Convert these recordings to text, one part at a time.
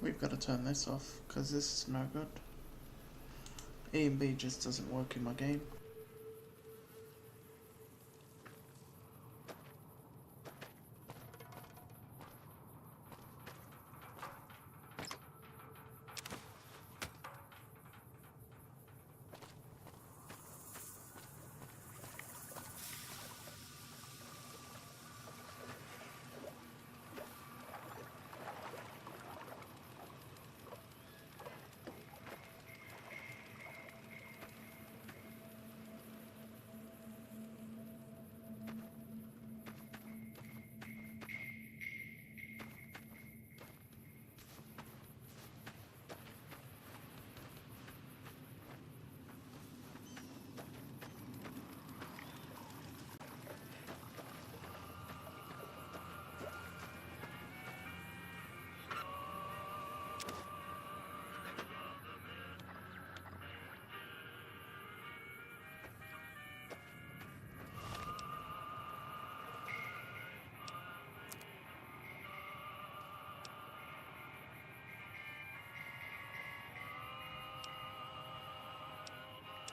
We've got to turn this off, because this is no good. E and B just doesn't work in my game.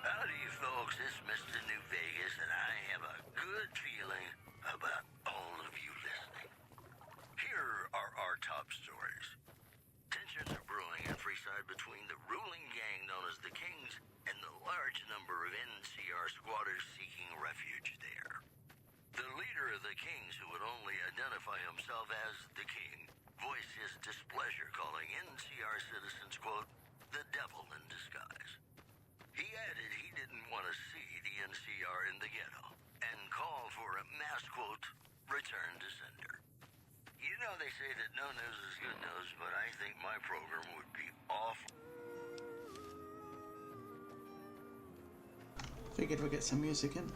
Howdy, folks. It's Mr. New Vegas, and I have a good feeling about all of you listening. Here are our top stories. Tensions are brewing in Freeside between the ruling gang known as the Kings and the large number of NCR squatters seeking refuge there. The leader of the Kings, who would only identify himself as the King, voiced his displeasure, calling NCR citizens, quote, the devil in disguise. He added he didn't want to see the NCR in the ghetto and called for a mass, quote, return to sender. You know, they say that no news is good news, but I think my program would be awful. Figured we'd get some music in.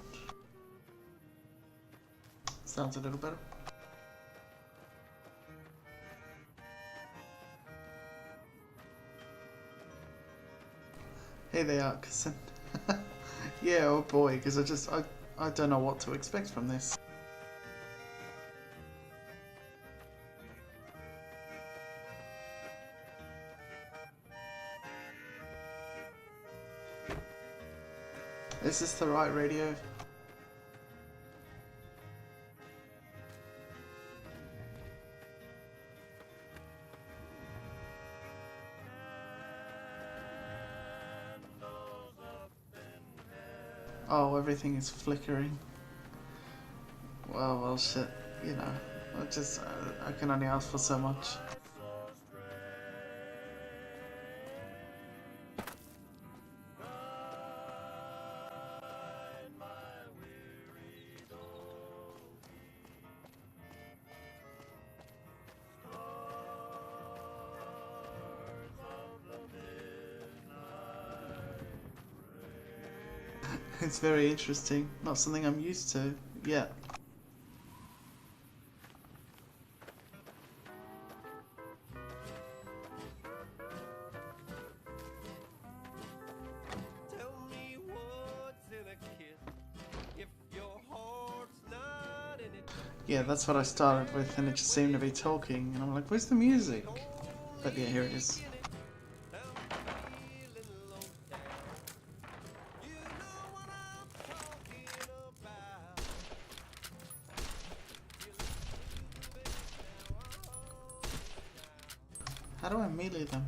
Sounds a little better. Hey there, Arkeson. Yeah, oh boy, because I don't know what to expect from this. Is this the right radio? Oh, everything is flickering. Well, shit. You know, I can only ask for so much. It's very interesting. Not something I'm used to yet. Yeah, that's what I started with, and it just seemed to be talking, and I'm like, where's the music? But yeah, here it is. How do I melee them?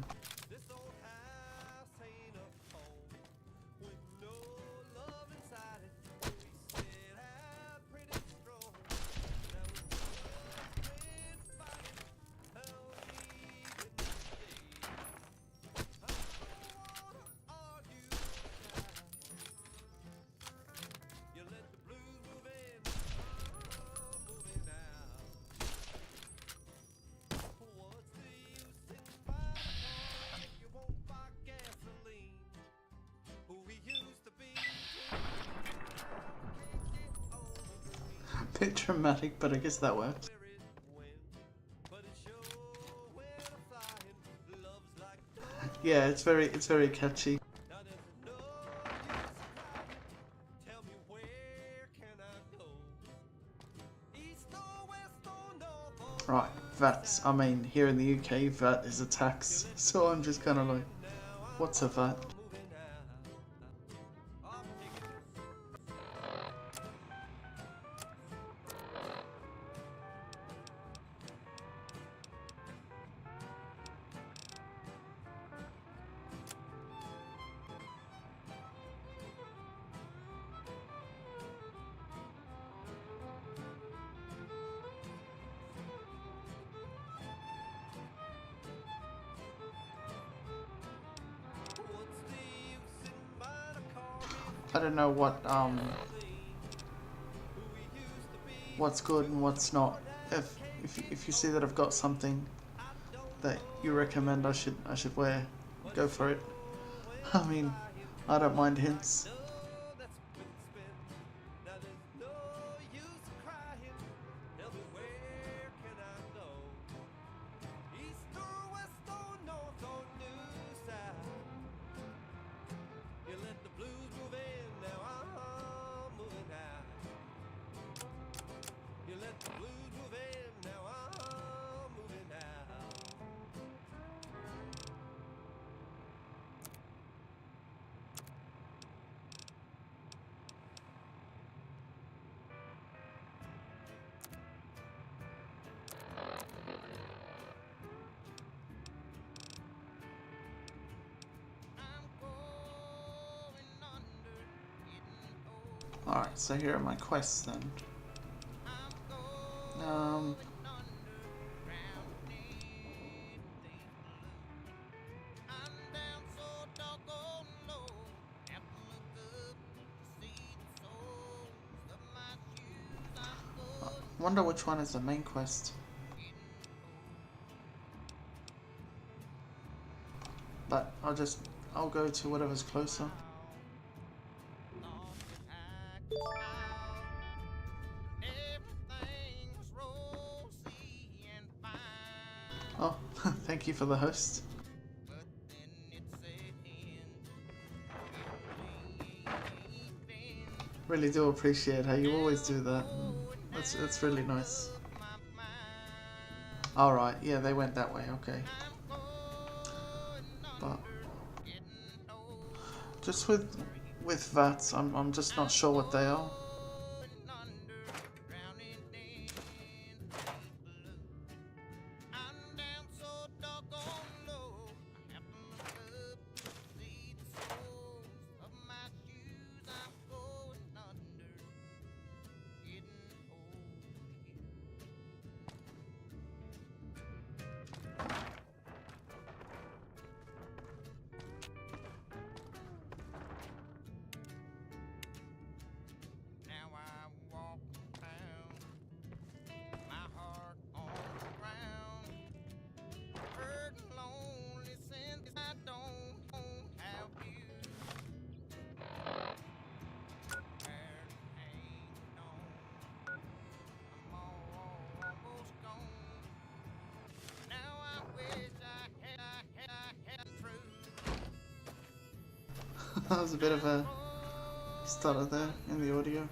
Bit dramatic, but I guess that works. Yeah, it's very catchy. Right, VAT, I mean, here in the UK, VAT is a tax. So I'm just kind of like, what's a VAT? I don't know what's good and what's not. If you see that I've got something that you recommend I should wear, go for it. I mean, I don't mind hints. Alright, so here are my quests then. Wonder which one is the main quest. But I'll go to whatever's closer. Oh, thank you for the host. Really do appreciate how you always do that. That's really nice. Alright, yeah, they went that way, okay. But just with VATs, I'm just not sure what they are. That was a bit of a stutter there in the audio.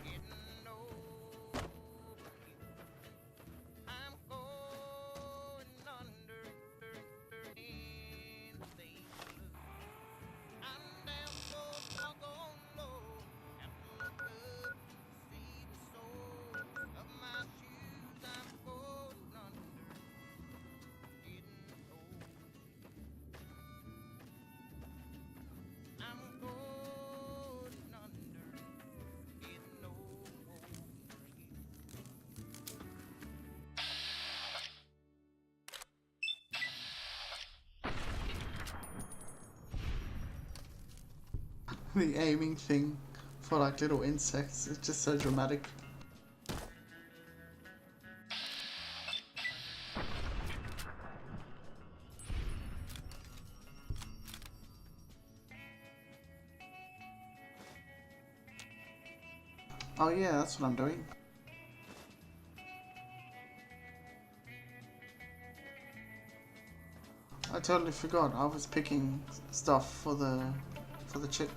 The aiming thing for like little insects is just so dramatic. Oh yeah, that's what I'm doing. I totally forgot. I was picking stuff for the chip.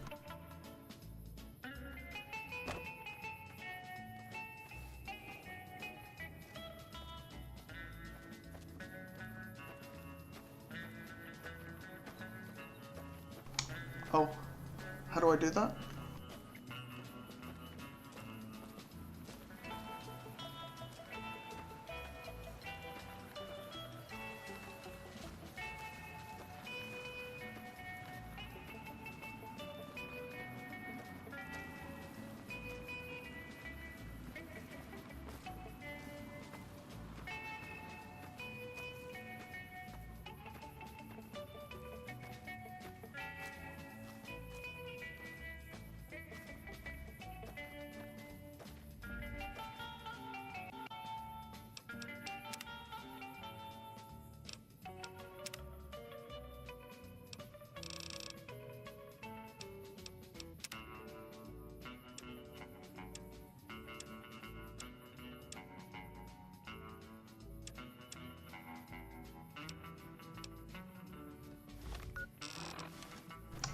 Oh, how do I do that?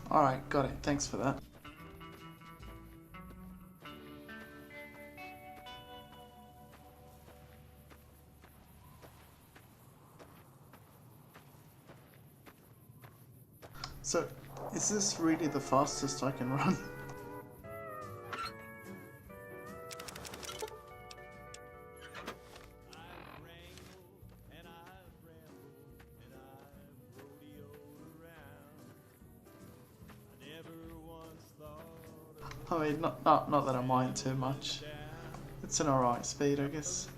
Alright, got it. Thanks for that. So, is this really the fastest I can run? I mean, not that I mind too much. It's an alright speed, I guess.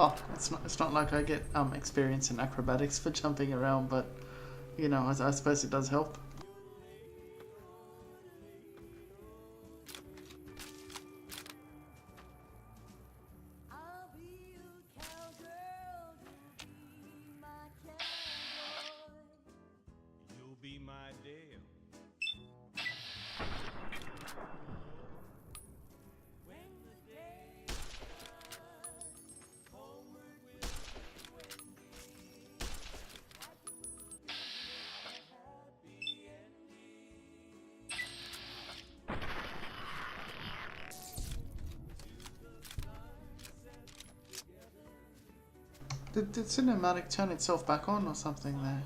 Oh, it's not like I get experience in acrobatics for jumping around, but you know, I suppose it does help. Did cinematic turn itself back on or something there?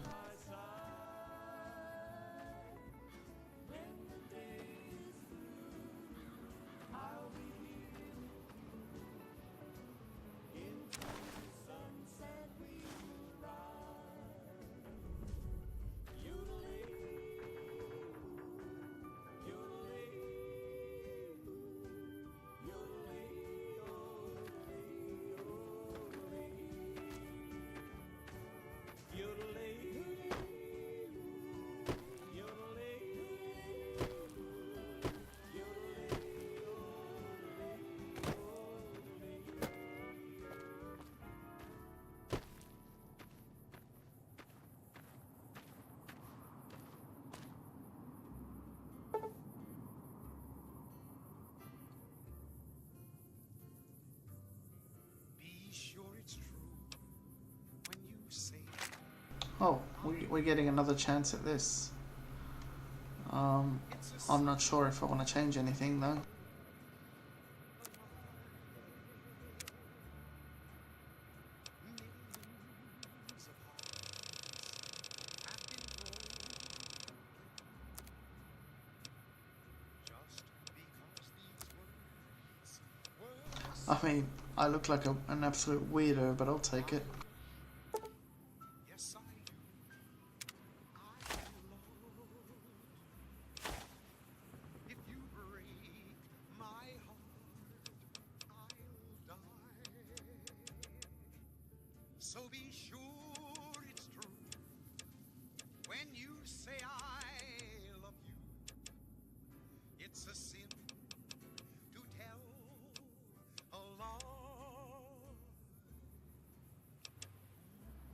Oh, we're getting another chance at this. I'm not sure if I want to change anything though. I mean, I look like an absolute weirdo, but I'll take it. Yes, sire. So be sure it's true when you say I love you. It's a sin to tell a lie.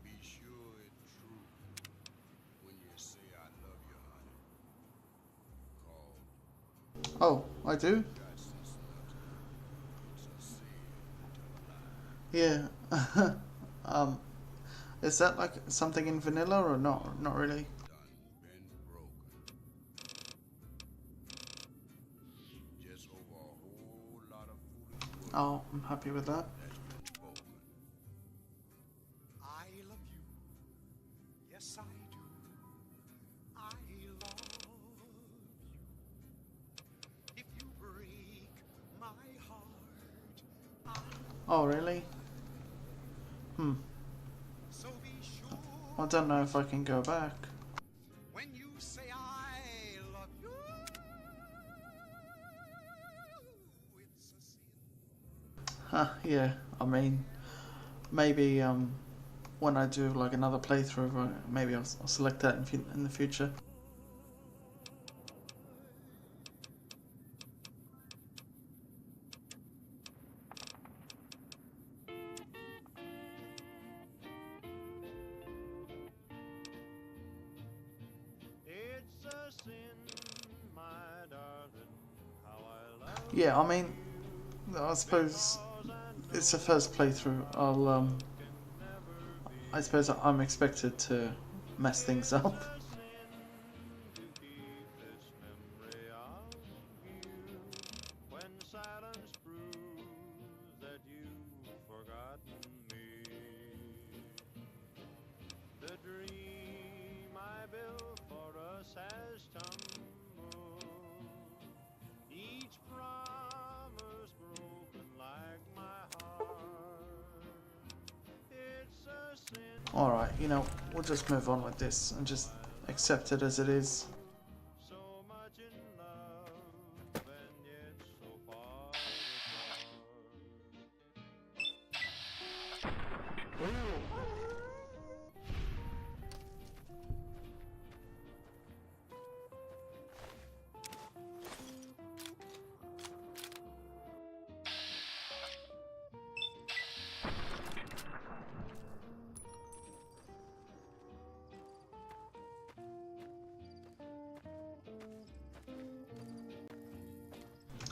Be sure it's true when you say I love you, honey. Call Oh, I do? got sense enough to know it's a sin to tell a lie. Yeah. um, is that like something in vanilla or not? Not really. Done been broken. Just over a whole lot of foolish words Oh, I'm happy with that. that's been spoken. I love you. Yes, I do. I love you. If you break my heart, Oh, really? so be sure I don't know if I can go back. when you say I love you, it's a sin. Huh, yeah. I mean, maybe when I do like another playthrough, maybe I'll select that in the future. It's a sin, my darling, how I love Yeah, I mean, I suppose it's the first playthrough. I suppose I'm expected to mess things up. a sin to keep this memory of you. When silence proves that you've forgotten me, the dream I built for us has tumbled. Each promise broken like my heart. It's a sin. Alright, we'll just move on with this and just accept it as it is. So much in love and yet so far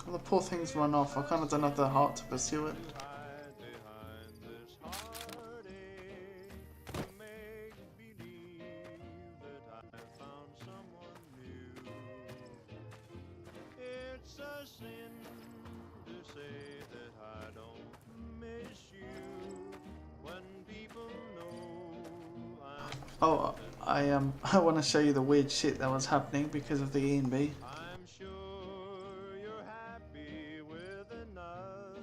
Well, the poor thing's run off. I kind of don't have the heart to pursue it. hide behind this heartache to make believe that I found someone new. It's a sin to say that I don't miss you when people know I'm Oh, I want to show you the weird shit that was happening because of the E&B. I'm sure you're happy with another.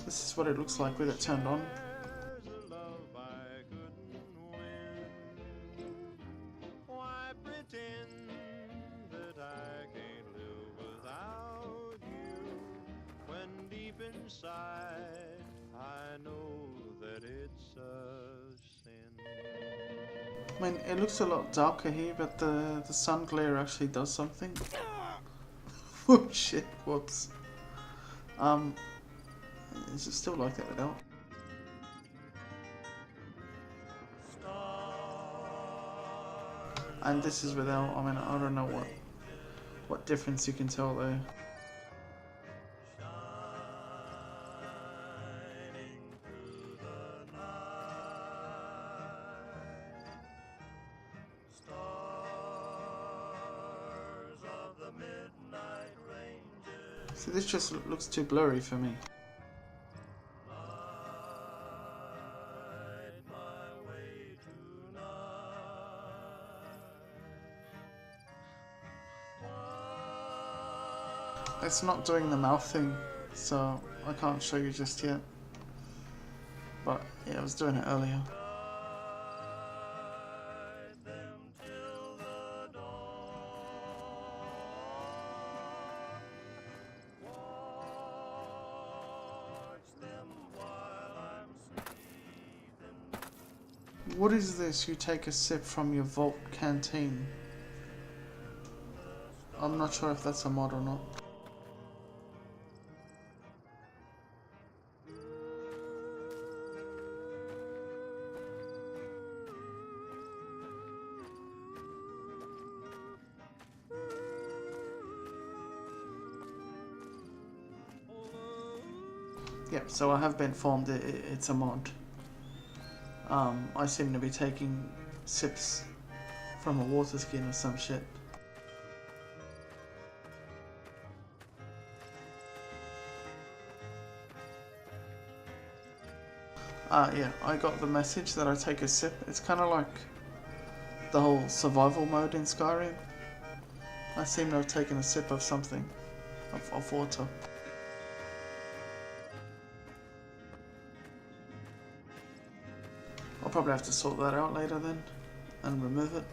This is what it looks like with it turned on. There's a love I couldn't win. Why pretend that I can't live without you when deep inside I know that it's a sin. I mean, it looks a lot darker here, but the sun glare actually does something. Oh shit! Whoops. Is it still like that without? And this is without. I mean, I don't know what difference you can tell there. See, this just looks too blurry for me. It's not doing the mouth thing, so I can't show you just yet. But yeah, I was doing it earlier. What is this? You take a sip from your vault canteen. I'm not sure if that's a mod or not. Yep, so I have been informed it's a mod. I seem to be taking sips from a water skin or some shit. Yeah, I got the message that I take a sip. It's kind of like the whole survival mode in Skyrim. I seem to have taken a sip of something, of water. I'll probably have to sort that out later then, and remove it.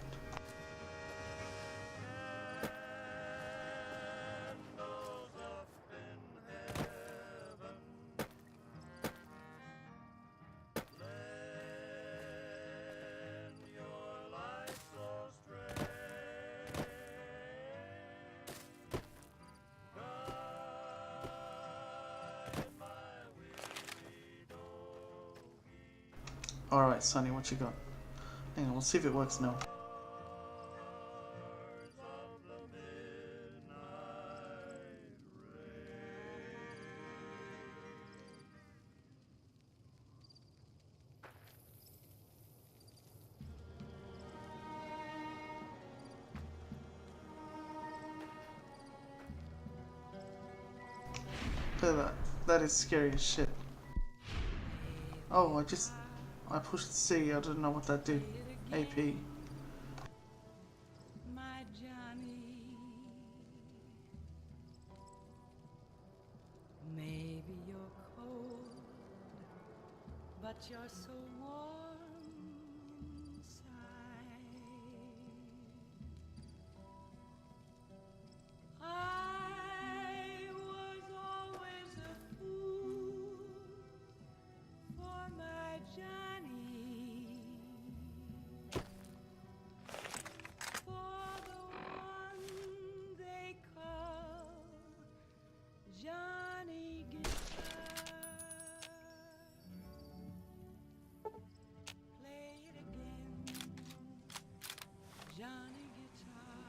Alright, Sonny, what you got? Hang on, we'll see if it works now. Look at that. That is scary as shit. Oh, I pushed C, I didn't know what that did. AP. My Johnny, maybe you're cold, but you're so warm inside. I was always a fool for my Johnny, for the one they call Johnny Guitar. Play it again, Johnny Guitar.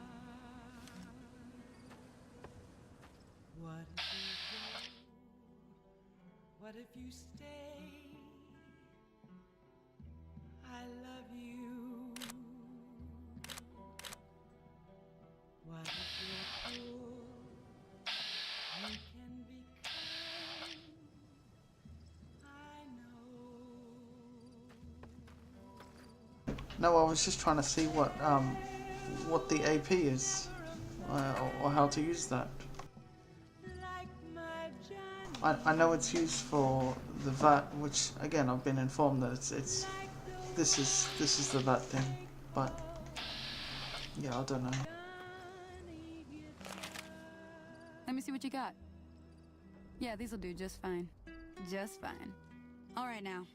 What if you go? What if you stay? I love you. What if you're cruel? You can be kind. I know. No, I was just trying to see what the AP is, or how to use that. Like my Johnny. I know it's used for the VAT, which again I've been informed that it's this is the VAT thing, but yeah, I don't know. Let me see what you got. Yeah, these'll do just fine. Just fine. All right now,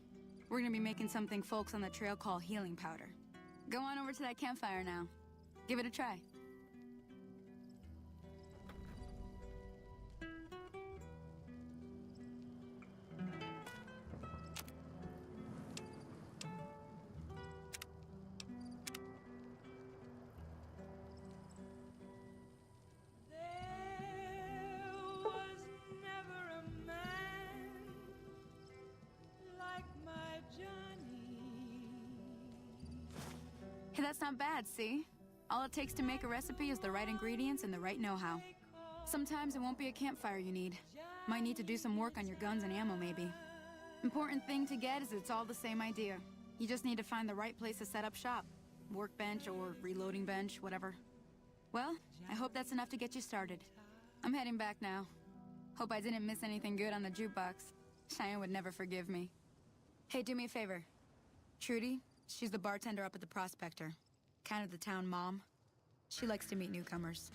we're gonna be making something folks on the trail call healing powder. Go on over to that campfire now. Give it a try. There was never a man like my Johnny. Hey, that's not bad, see? All it takes to make a recipe is the right ingredients and the right know-how. Sometimes it won't be a campfire you need. Might need to do some work on your guns and ammo, maybe. Important thing to get is it's all the same idea. You just need to find the right place to set up shop. Workbench or reloading bench, whatever. Well, I hope that's enough to get you started. I'm heading back now. Hope I didn't miss anything good on the jukebox. Cheyenne would never forgive me. Hey, do me a favor. Trudy, she's the bartender up at the Prospector. Kind of the town mom. She likes to meet newcomers.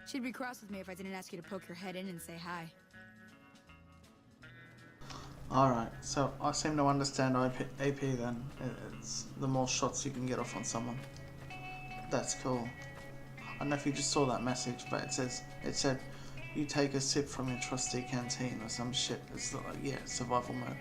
She'd be cross with me if I didn't ask you to poke your head in and say hi. Alright, so I seem to understand AP then. It's the more shots you can get off on someone. That's cool. I don't know if you just saw that message, but it said you take a sip from your trusty canteen or some shit. It's like, yeah, survival mode.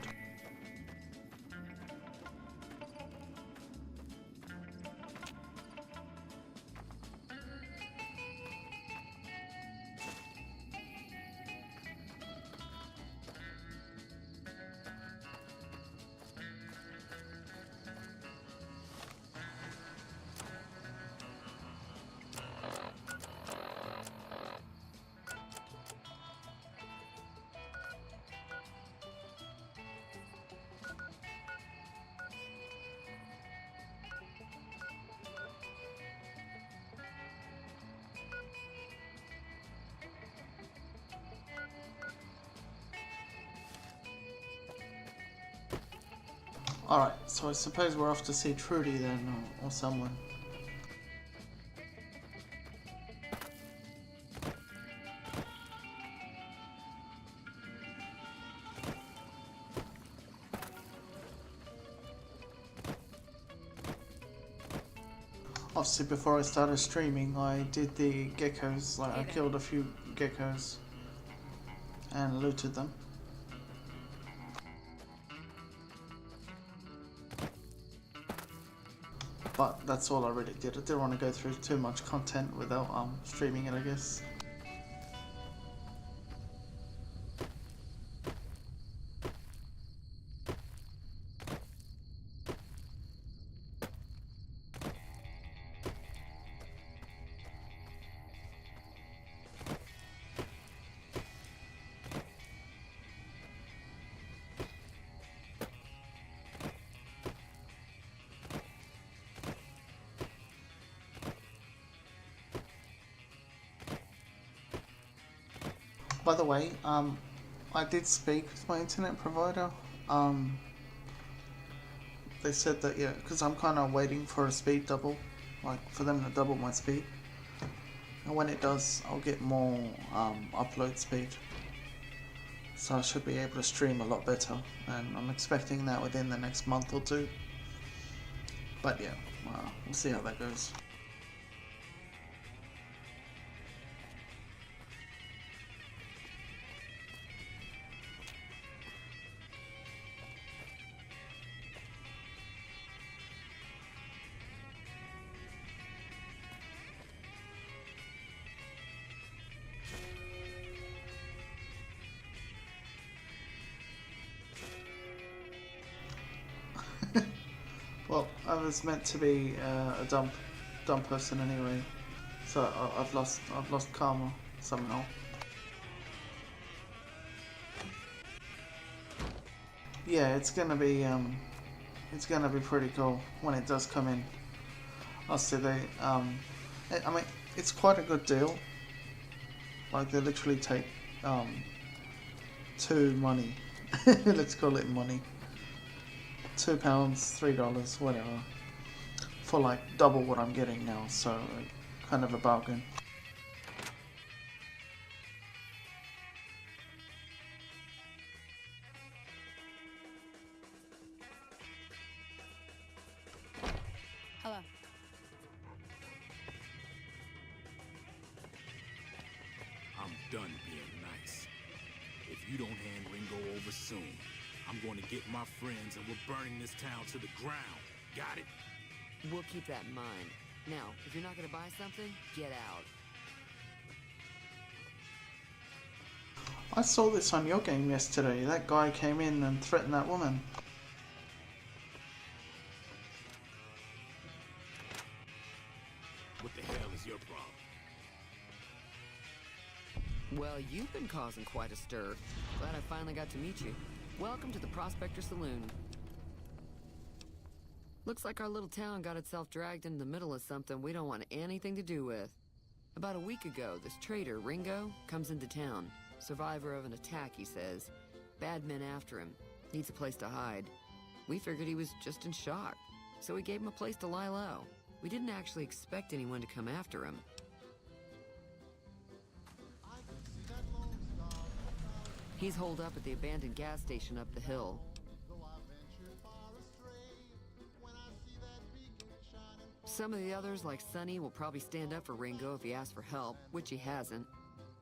Alright, so I suppose we're off to see Trudy then, or someone. Obviously before I started streaming I did the geckos, like I killed a few geckos and looted them. But that's all I really did. I didn't want to go through too much content without streaming it, I guess. By the way, I did speak with my internet provider. They said that, yeah, because I'm kind of waiting for a speed double, like for them to double my speed. And when it does, I'll get more upload speed. So I should be able to stream a lot better. And I'm expecting that within the next month or two. But yeah, we'll see how that goes. Well, I was meant to be a dumb person anyway, so I've lost karma somehow. Yeah, it's gonna be pretty cool when it does come in. I'll say I mean, it's quite a good deal. Like they literally take two money, let's call it money. £2, $3, whatever, for like double what I'm getting now, so kind of a bargain. Hello. I'm done being nice. If you don't hand Ringo over soon, I'm going to get my friends and we're burning this town to the ground. Got it? We'll keep that in mind. Now, if you're not gonna buy something, get out. I saw this on your game yesterday. That guy came in and threatened that woman. What the hell is your problem? Well, you've been causing quite a stir. Glad I finally got to meet you. Welcome to the Prospector Saloon. Looks like our little town got itself dragged into the middle of something we don't want anything to do with. About a week ago, this trader, Ringo, comes into town. Survivor of an attack, he says. Bad men after him. Needs a place to hide. We figured he was just in shock, so we gave him a place to lie low. We didn't actually expect anyone to come after him. He's holed up at the abandoned gas station up the hill. Some of the others, like Sonny, will probably stand up for Ringo if he asks for help, which he hasn't.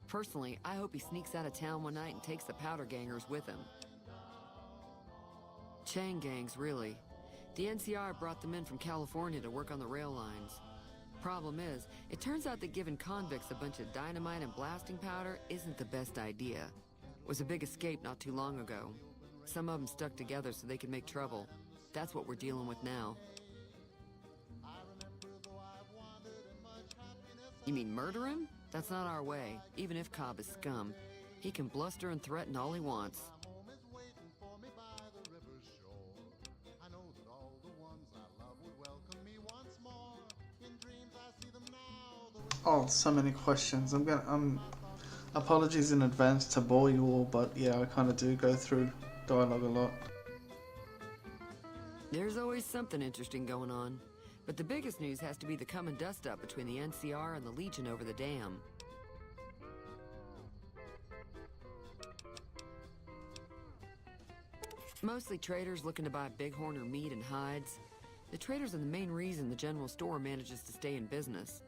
Personally, I hope he sneaks out of town one night and takes the powder gangers with him. Chain gangs, really. The NCR brought them in from California to work on the rail lines. Problem is, it turns out that giving convicts a bunch of dynamite and blasting powder isn't the best idea. It was a big escape not too long ago. Some of them stuck together so they could make trouble. That's what we're dealing with now. You mean murder him? That's not our way, even if Cobb is scum. He can bluster and threaten all he wants. Oh, so many questions. Apologies in advance to bore you all, but yeah, I kind of do go through dialogue a lot. There's always something interesting going on. But the biggest news has to be the come and dust up between the NCR and the Legion over the dam. Mostly traders looking to buy bighorn or meat and hides. The traders are the main reason the general store manages to stay in business.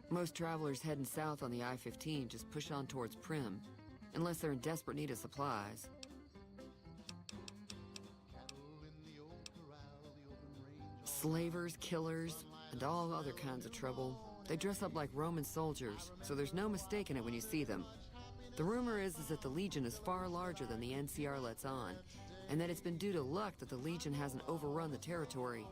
Most travelers heading south on the I-15 just push on towards Primm, unless they're in desperate need of supplies. Slavers, killers, and all other kinds of trouble. They dress up like Roman soldiers, so there's no mistaking it when you see them. The rumor is that the Legion is far larger than the NCR lets on, and that it's been due to luck that the Legion hasn't overrun the territory.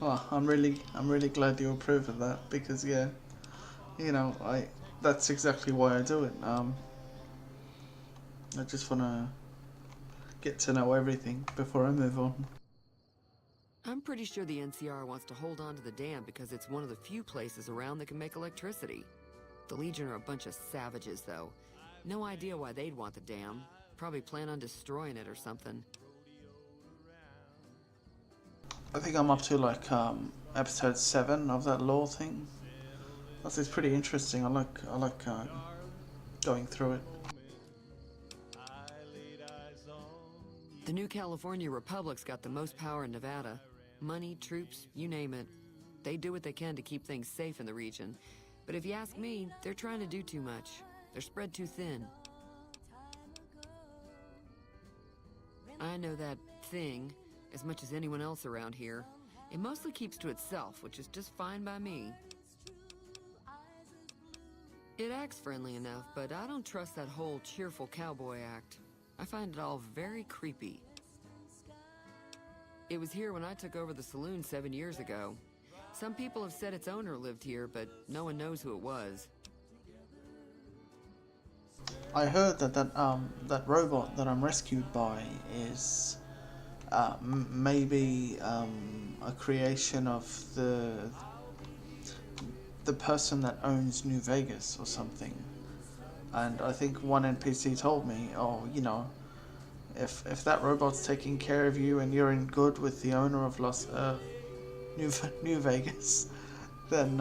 Oh, I'm really glad you approve of that, because yeah, you know, that's exactly why I do it. I just want to get to know everything before I move on. I'm pretty sure the NCR wants to hold on to the dam because it's one of the few places around that can make electricity. The Legion are a bunch of savages, though. No idea why they'd want the dam. Probably plan on destroying it or something. I think I'm up to like episode 7 of that lore thing. That's pretty interesting. I like going through it. The New California Republic's got the most power in Nevada. Money, troops, you name it. They do what they can to keep things safe in the region. But if you ask me, they're trying to do too much. They're spread too thin. I know that thing as much as anyone else around here. It mostly keeps to itself, which is just fine by me. It acts friendly enough, but I don't trust that whole cheerful cowboy act. I find it all very creepy. It was here when I took over the saloon 7 years ago. Some people have said its owner lived here, but no one knows who it was. I heard that robot that I'm rescued by is maybe a creation of the person that owns New Vegas or something. And I think one NPC told me, oh, you know, if that robot's taking care of you and you're in good with the owner of New Vegas, then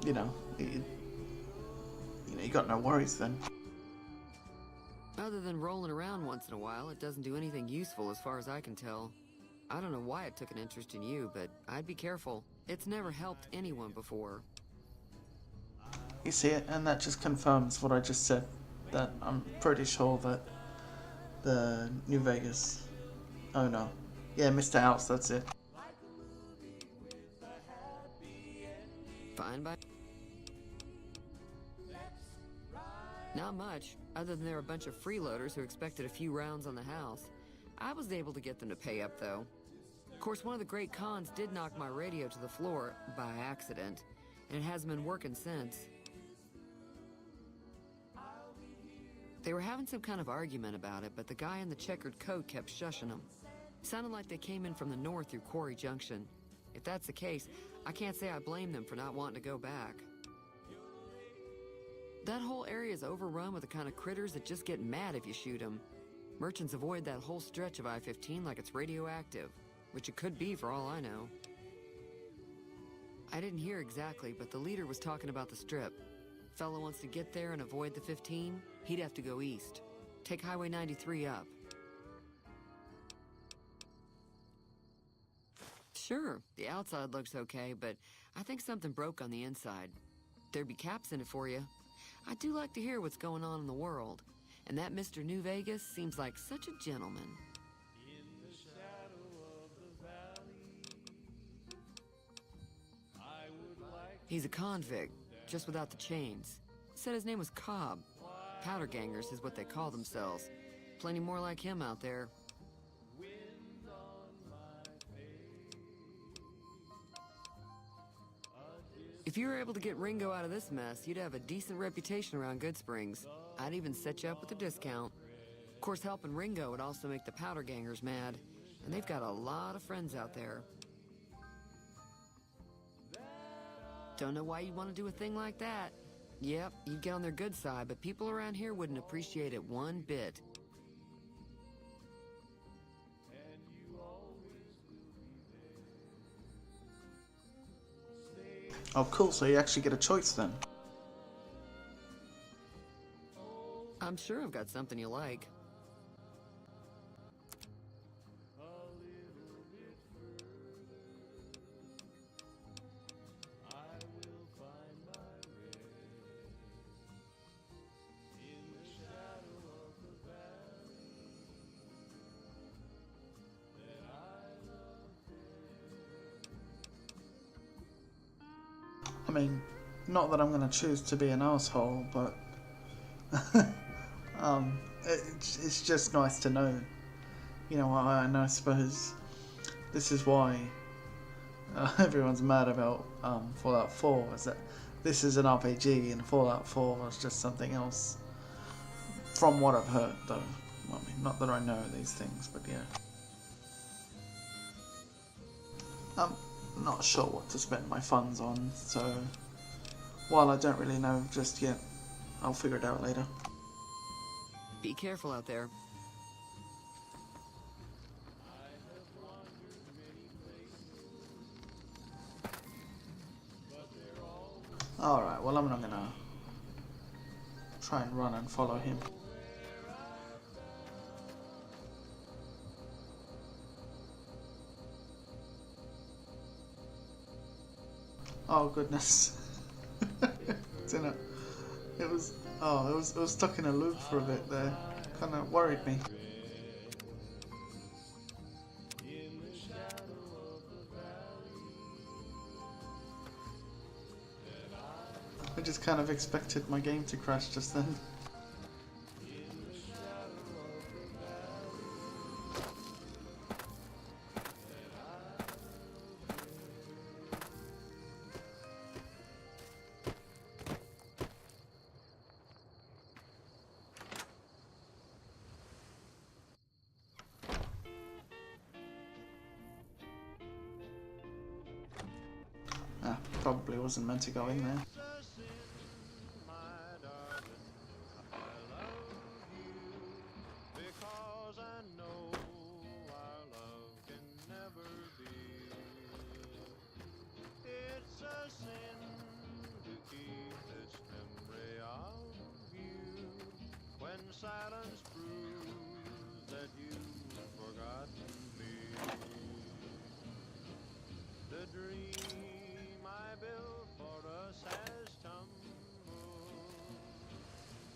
you know, you got no worries then. Other than rolling around once in a while, it doesn't do anything useful as far as I can tell. I don't know why it took an interest in you, but I'd be careful. It's never helped anyone before. You see it, and that just confirms what I just said, that I'm pretty sure that the New Vegas owner, yeah, Mr. House, that's it. Fine by... Not much, other than they're a bunch of freeloaders who expected a few rounds on the house. I was able to get them to pay up, though. Of course, one of the great cons did knock my radio to the floor, by accident, and it hasn't been working since. They were having some kind of argument about it, but the guy in the checkered coat kept shushing them. Sounded like they came in from the north through Quarry Junction. If that's the case, I can't say I blame them for not wanting to go back. That whole area is overrun with the kind of critters that just get mad if you shoot them. Merchants avoid that whole stretch of I-15 like it's radioactive, which it could be for all I know. I didn't hear exactly, but the leader was talking about the Strip. Fella wants to get there and avoid the 15, he'd have to go east. Take Highway 93 up. Sure, the outside looks okay, but I think something broke on the inside. There'd be caps in it for you. I do like to hear what's going on in the world. And that Mr. New Vegas seems like such a gentleman. In the shadow of the valley, I would like He's a convict, just without the chains. Said his name was Cobb. Powder gangers is what they call themselves. Plenty more like him out there. wind on my face. If you were able to get Ringo out of this mess, you'd have a decent reputation around Goodsprings. I'd even set you up with a discount. Of course, helping Ringo would also make the powder gangers mad, and they've got a lot of friends out there. Don't know why you'd want to do a thing like that. Yep, you'd get on their good side, but people around here wouldn't appreciate it one bit. Oh, cool. So you actually get a choice then. I'm sure I've got something you like. I mean, not that I'm gonna choose to be an asshole, but it's just nice to know. You know, and I suppose this is why everyone's mad about Fallout 4, is that this is an RPG and Fallout 4 was just something else. From what I've heard, though. I mean, not that I know these things, but yeah. I'm not sure what to spend my funds on, so while I don't really know just yet, I'll figure it out later. Be careful out there. Alright, well, I'm not gonna try and run and follow him. Oh goodness. It was stuck in a loop for a bit there. Kinda worried me. I just kind of expected my game to crash just then. Probably wasn't meant to go in there. Silence proves that you've forgotten me. The dream I built for us has tumbled.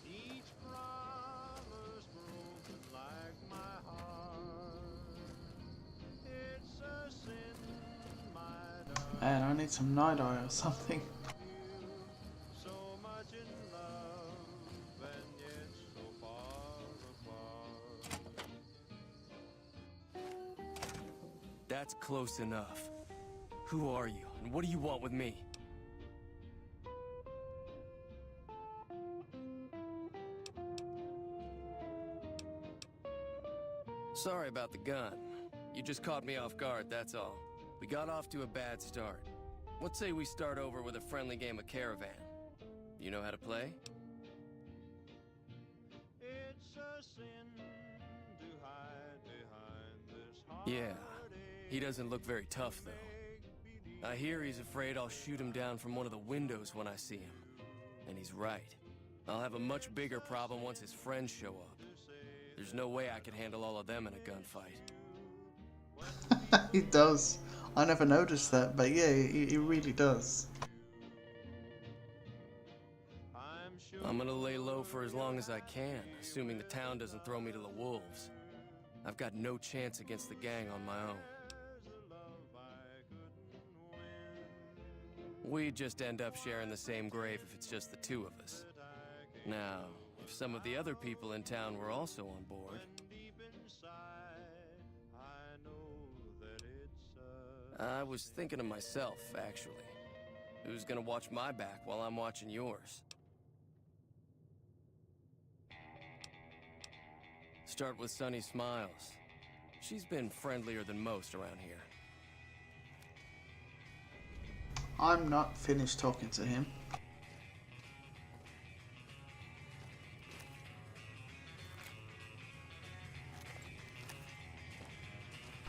Each promise broken like my heart. It's a sin, my darling. Man, I need some night eye or something. So much in love and yet so far apart. That's close enough. Who are you, and what do you want with me? Sorry about the gun. You just caught me off guard, that's all. We got off to a bad start. Let's say we start over with a friendly game of Caravan. You know how to play? It's a sin to hide behind this heart. Yeah. He doesn't look very tough, though. I hear he's afraid I'll shoot him down from one of the windows when I see him. And he's right. I'll have a much bigger problem once his friends show up. There's no way I could handle all of them in a gunfight. He does. I never noticed that, but yeah, he really does. I'm gonna lay low for as long as I can, assuming the town doesn't throw me to the wolves. I've got no chance against the gang on my own. We'd just end up sharing the same grave if it's just the two of us. Now, if some of the other people in town were also on board... I was thinking of myself, actually. Who's gonna watch my back while I'm watching yours? Start with Sunny Smiles. She's been friendlier than most around here. I'm not finished talking to him.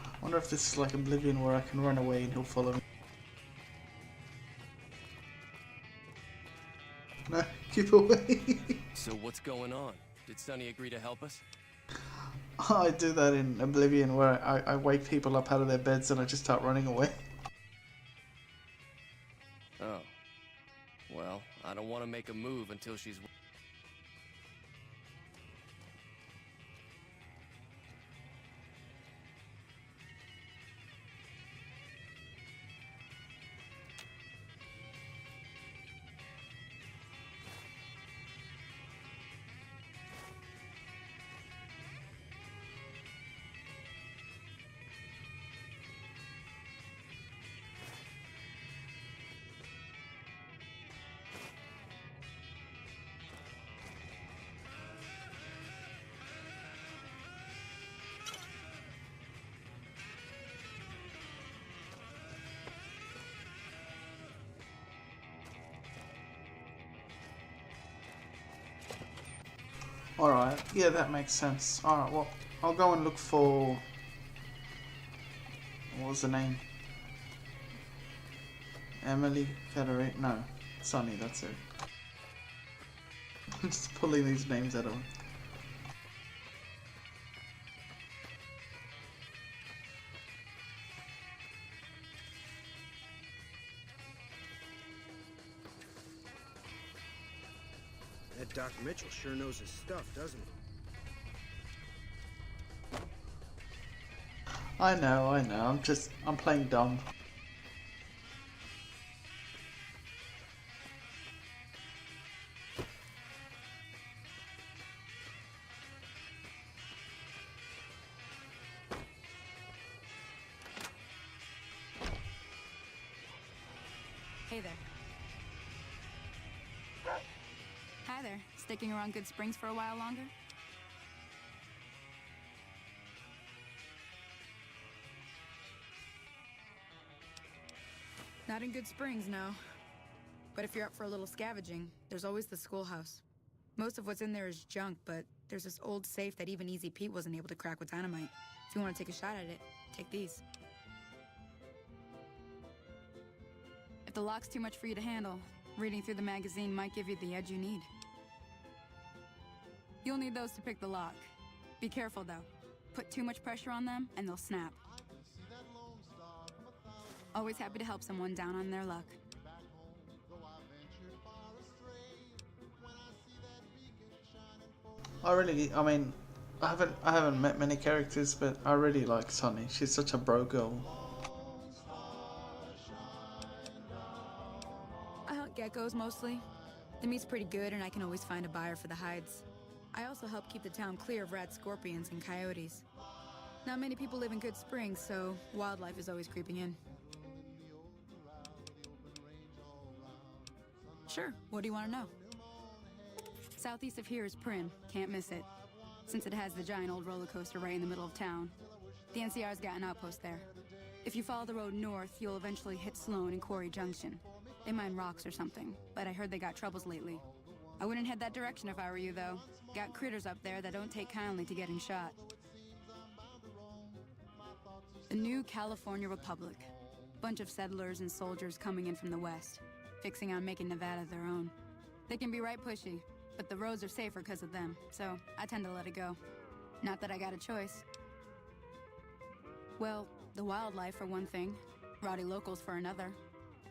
I wonder if this is like Oblivion where I can run away and he'll follow me. No, keep away. So what's going on? Did Sunny agree to help us? I do that in Oblivion where I wake people up out of their beds and I just start running away. Oh. Well, I don't want to make a move until she's... Alright, yeah, that makes sense. Alright, well, I'll go and look for... What was the name? Emily? Caterina? No, Sunny, that's it. I'm just pulling these names out of them. That Doc Mitchell sure knows his stuff, doesn't he? I know, I'm playing dumb. Hey there. Hi there. Sticking around Good Springs for a while longer? Not in Good Springs, no. But if you're up for a little scavenging, there's always the schoolhouse. Most of what's in there is junk, but there's this old safe that even Easy Pete wasn't able to crack with dynamite. If you want to take a shot at it, take these. If the lock's too much for you to handle, reading through the magazine might give you the edge you need. You'll need those to pick the lock. Be careful, though. Put too much pressure on them, and they'll snap. Always happy to help someone down on their luck. I haven't met many characters, but I really like Sunny. She's such a bro girl. I hunt geckos mostly. The meat's pretty good, and I can always find a buyer for the hides. I also help keep the town clear of rat scorpions and coyotes. Not many people live in Good Springs, so wildlife is always creeping in. Sure, what do you want to know? Southeast of here is Prim, can't miss it. Since it has the giant old roller coaster right in the middle of town. The NCR's got an outpost there. If you follow the road north, you'll eventually hit Sloan and Quarry Junction. They mine rocks or something, but I heard they got troubles lately. I wouldn't head that direction if I were you, though. Got critters up there that don't take kindly to getting shot. The New California Republic. Bunch of settlers and soldiers coming in from the west, fixing on making Nevada their own. They can be right pushy, but the roads are safer because of them, so I tend to let it go. Not that I got a choice. Well, the wildlife for one thing, rowdy locals for another.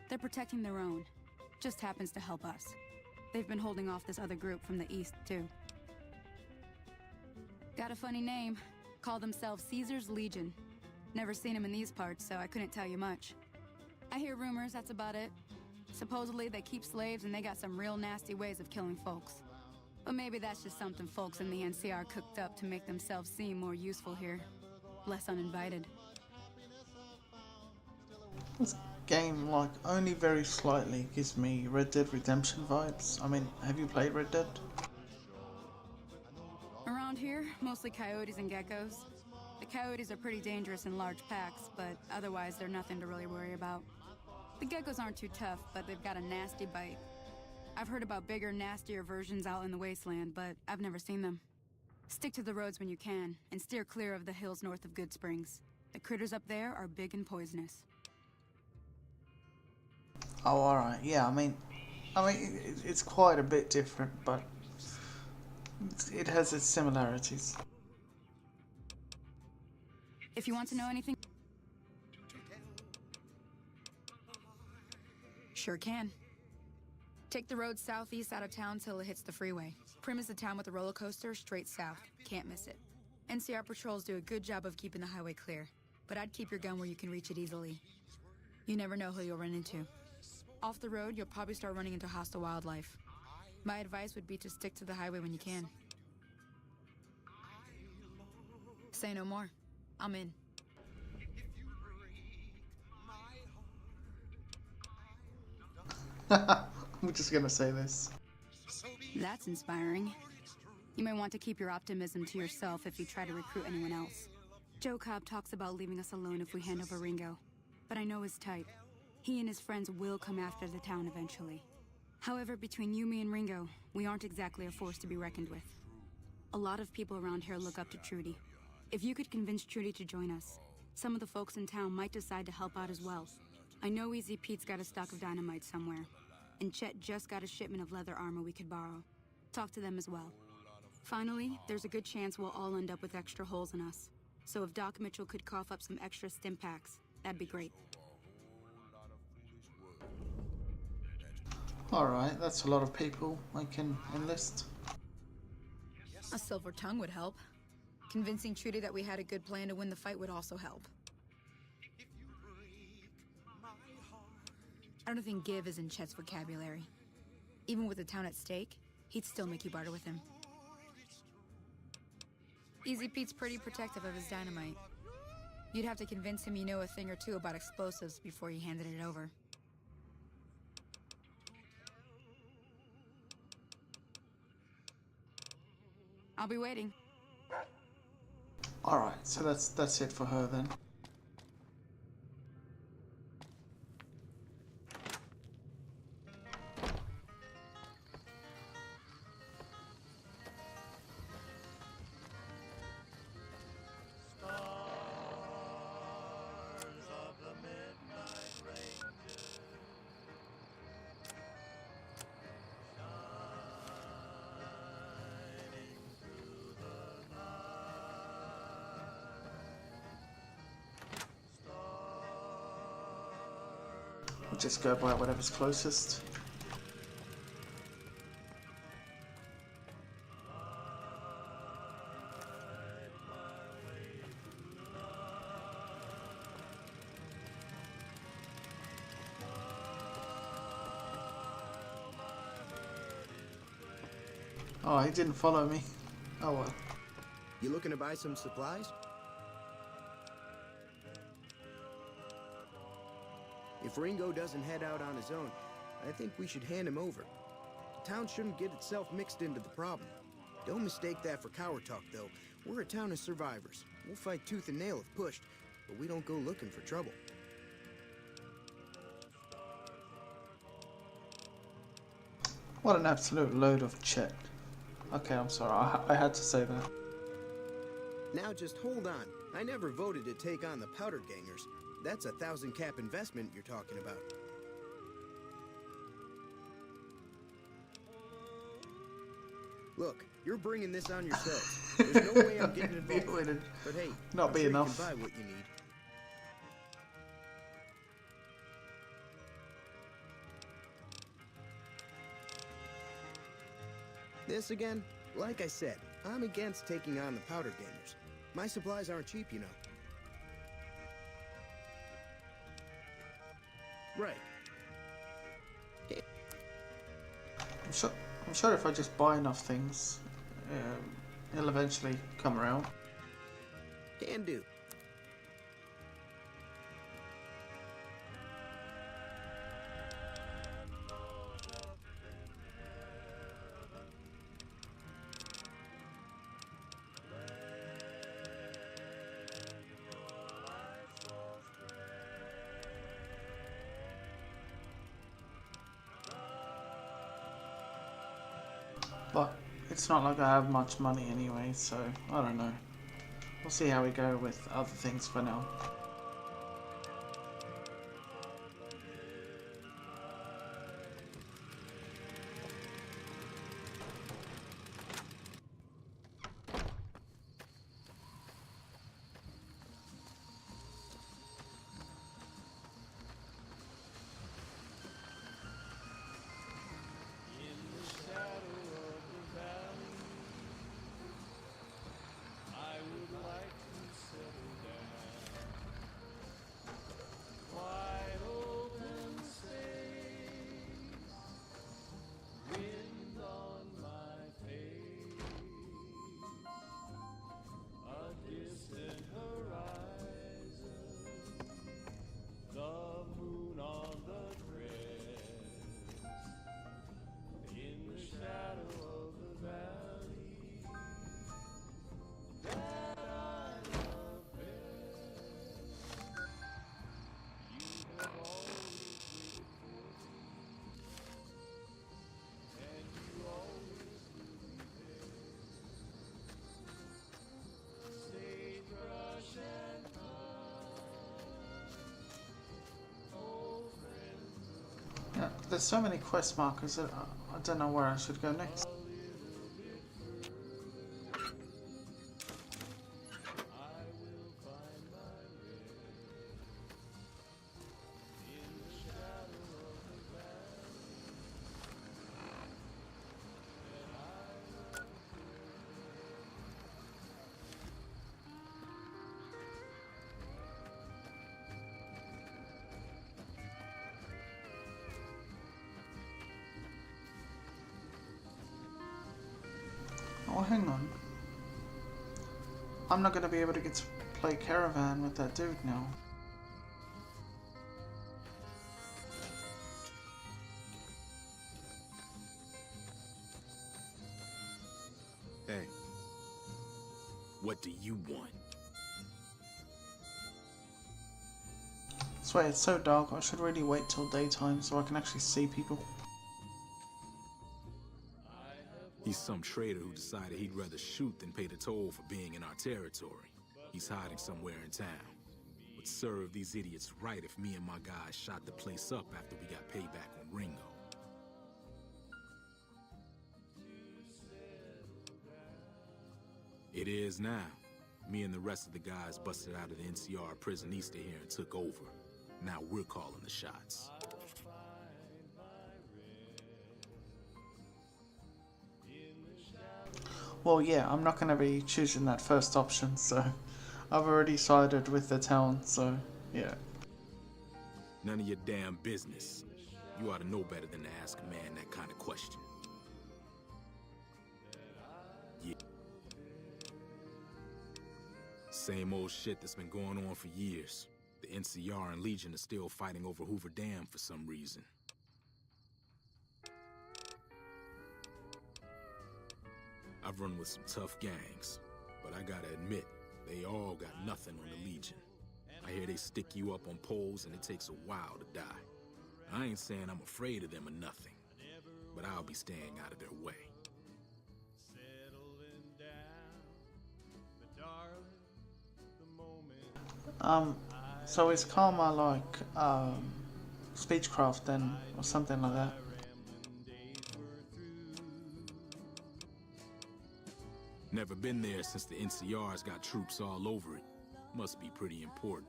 They're protecting their own. Just happens to help us. They've been holding off this other group from the east, too. Got a funny name. Call themselves Caesar's Legion. Never seen them in these parts, so I couldn't tell you much. I hear rumors, that's about it. Supposedly they keep slaves and they got some real nasty ways of killing folks. But maybe that's just something folks in the NCR cooked up to make themselves seem more useful here. Less uninvited. This game, like, only very slightly gives me Red Dead Redemption vibes. I mean, have you played Red Dead? Around here, mostly coyotes and geckos. The coyotes are pretty dangerous in large packs, but otherwise they're nothing to really worry about. The geckos aren't too tough, but they've got a nasty bite. I've heard about bigger, nastier versions out in the wasteland, but I've never seen them. Stick to the roads when you can, and steer clear of the hills north of Good Springs. The critters up there are big and poisonous. Oh, alright, yeah, I mean, it's quite a bit different, but it has its similarities. If you want to know anything, sure can. Take the road southeast out of town till it hits the freeway. Prim is the town with the roller coaster straight south. Can't miss it. NCR patrols do a good job of keeping the highway clear, but I'd keep your gun where you can reach it easily. You never know who you'll run into. Off the road, you'll probably start running into hostile wildlife. My advice would be to stick to the highway when you can. Say no more. I'm in. I'm just gonna say this. That's inspiring. You may want to keep your optimism to yourself if you try to recruit anyone else. Joe Cobb talks about leaving us alone if we hand over Ringo, but I know his type. He and his friends will come after the town eventually. However, between you, me, and Ringo, we aren't exactly a force to be reckoned with. A lot of people around here look up to Trudy. If you could convince Trudy to join us, some of the folks in town might decide to help out as well. I know Easy Pete's got a stock of dynamite somewhere, and Chet just got a shipment of leather armor we could borrow. Talk to them as well. Finally, there's a good chance we'll all end up with extra holes in us. So if Doc Mitchell could cough up some extra stim packs, that'd be great. Alright, that's a lot of people I can enlist. A silver tongue would help. Convincing Trudy that we had a good plan to win the fight would also help. I don't think give is in Chet's vocabulary. Even with the town at stake, he'd still make you barter with him. Easy Pete's pretty protective of his dynamite. You'd have to convince him you know a thing or two about explosives before you handed it over. I'll be waiting. Alright, so that's it for her then. We'll just go by whatever's closest. Oh, he didn't follow me. Oh well. You looking to buy some supplies? If Ringo doesn't head out on his own, I think we should hand him over. The town shouldn't get itself mixed into the problem. Don't mistake that for coward talk, though. We're a town of survivors. We'll fight tooth and nail if pushed, but we don't go looking for trouble. What an absolute load of shit. Okay, I'm sorry. I had to say that. Now just hold on. I never voted to take on the Powder Gangers. That's a 1,000 cap investment you're talking about. Look, you're bringing this on yourselves. There's no way I'm getting involved. But hey, not I'm be sure enough. You can buy what you need. This again? Like I said, I'm against taking on the powder gamers. My supplies aren't cheap, you know. Right. I'm sure if I just buy enough things, it'll eventually come around. Can do. But it's not like I have much money anyway, so I don't know. We'll see how we go with other things for now. Yeah, there's so many quest markers that I don't know where I should go next. Oh, hang on. I'm not going to be able to get to play Caravan with that dude now. Hey. What do you want? I swear, it's so dark, I should really wait till daytime so I can actually see people. He's some trader who decided he'd rather shoot than pay the toll for being in our territory. He's hiding somewhere in town. Would serve these idiots right if me and my guys shot the place up after we got payback on Ringo. It is now. Me and the rest of the guys busted out of the NCR prison east of here and took over. Now we're calling the shots. Well, yeah, I'm not going to be choosing that first option, so I've already sided with the town, so yeah. None of your damn business. You ought to know better than to ask a man that kind of question. Yeah. Same old shit that's been going on for years. The NCR and Legion are still fighting over Hoover Dam for some reason. I've run with some tough gangs, but I gotta admit, they all got nothing on the Legion. I hear they stick you up on poles and it takes a while to die. I ain't saying I'm afraid of them or nothing, but I'll be staying out of their way. So is karma like speechcraft then, or something like that? Never been there since the NCR's got troops all over it. Must be pretty important.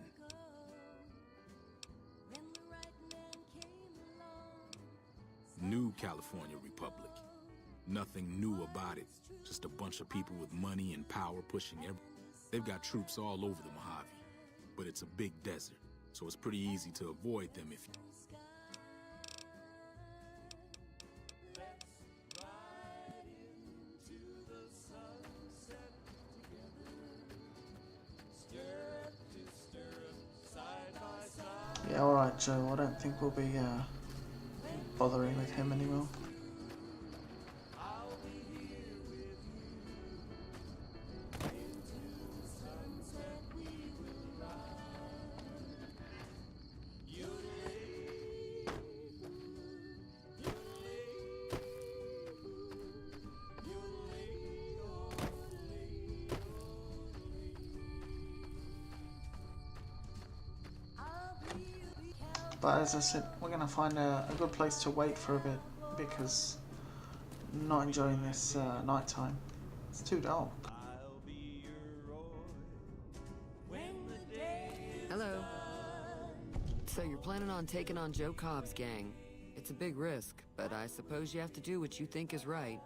New California Republic. Nothing new about it. Just a bunch of people with money and power pushing They've got troops all over the Mojave. But it's a big desert, so it's pretty easy to avoid them if you... Yeah, alright Joe, I don't think we'll be bothering with him anymore. But as I said, we're going to find a good place to wait for a bit, because I'm not enjoying this night time. It's too dark. Hello. So you're planning on taking on Joe Cobb's gang. It's a big risk, but I suppose you have to do what you think is right.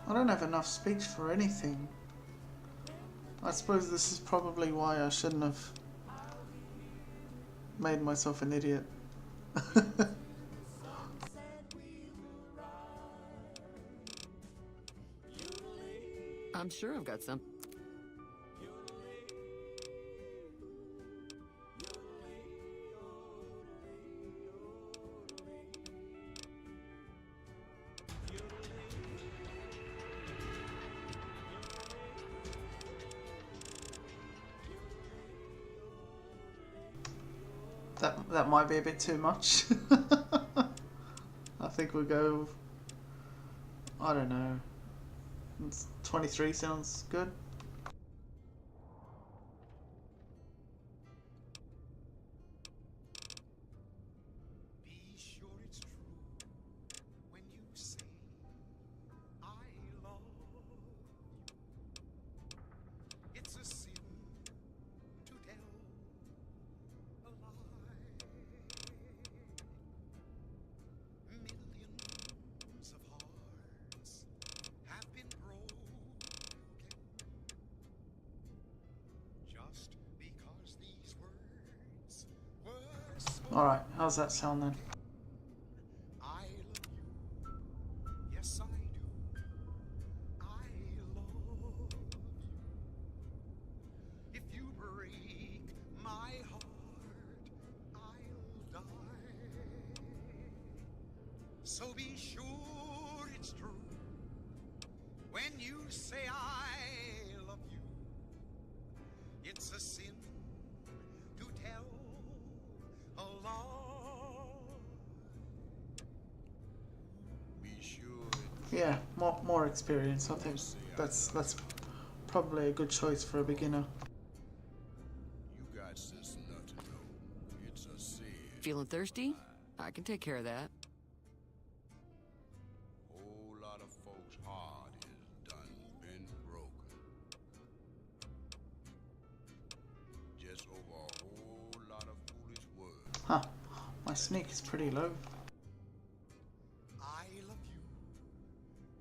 I don't have enough speech for anything. I suppose this is probably why I shouldn't have made myself an idiot. I'm sure I've got some. That might be a bit too much. I think we'll go, I don't know, 23 sounds good. Be sure it's true when you say I love you. It's a sin to tell a lie. Millions of hearts have been broken just because these words were spoken. Alright, how's that sound then? I love you, yes I do. I love you. If you break my heart, I'll die. So be sure it's true when you say I love you. It's a sin to tell a lie. Be sure Yeah, more experience. I think that's probably a good choice for a beginner. you got sense enough to know it's a sin. Feeling thirsty? I can take care of that. Whole lot of folks' heart is done been broken. Just over a whole lot of foolish words. Huh, my sneak is pretty low. I love you.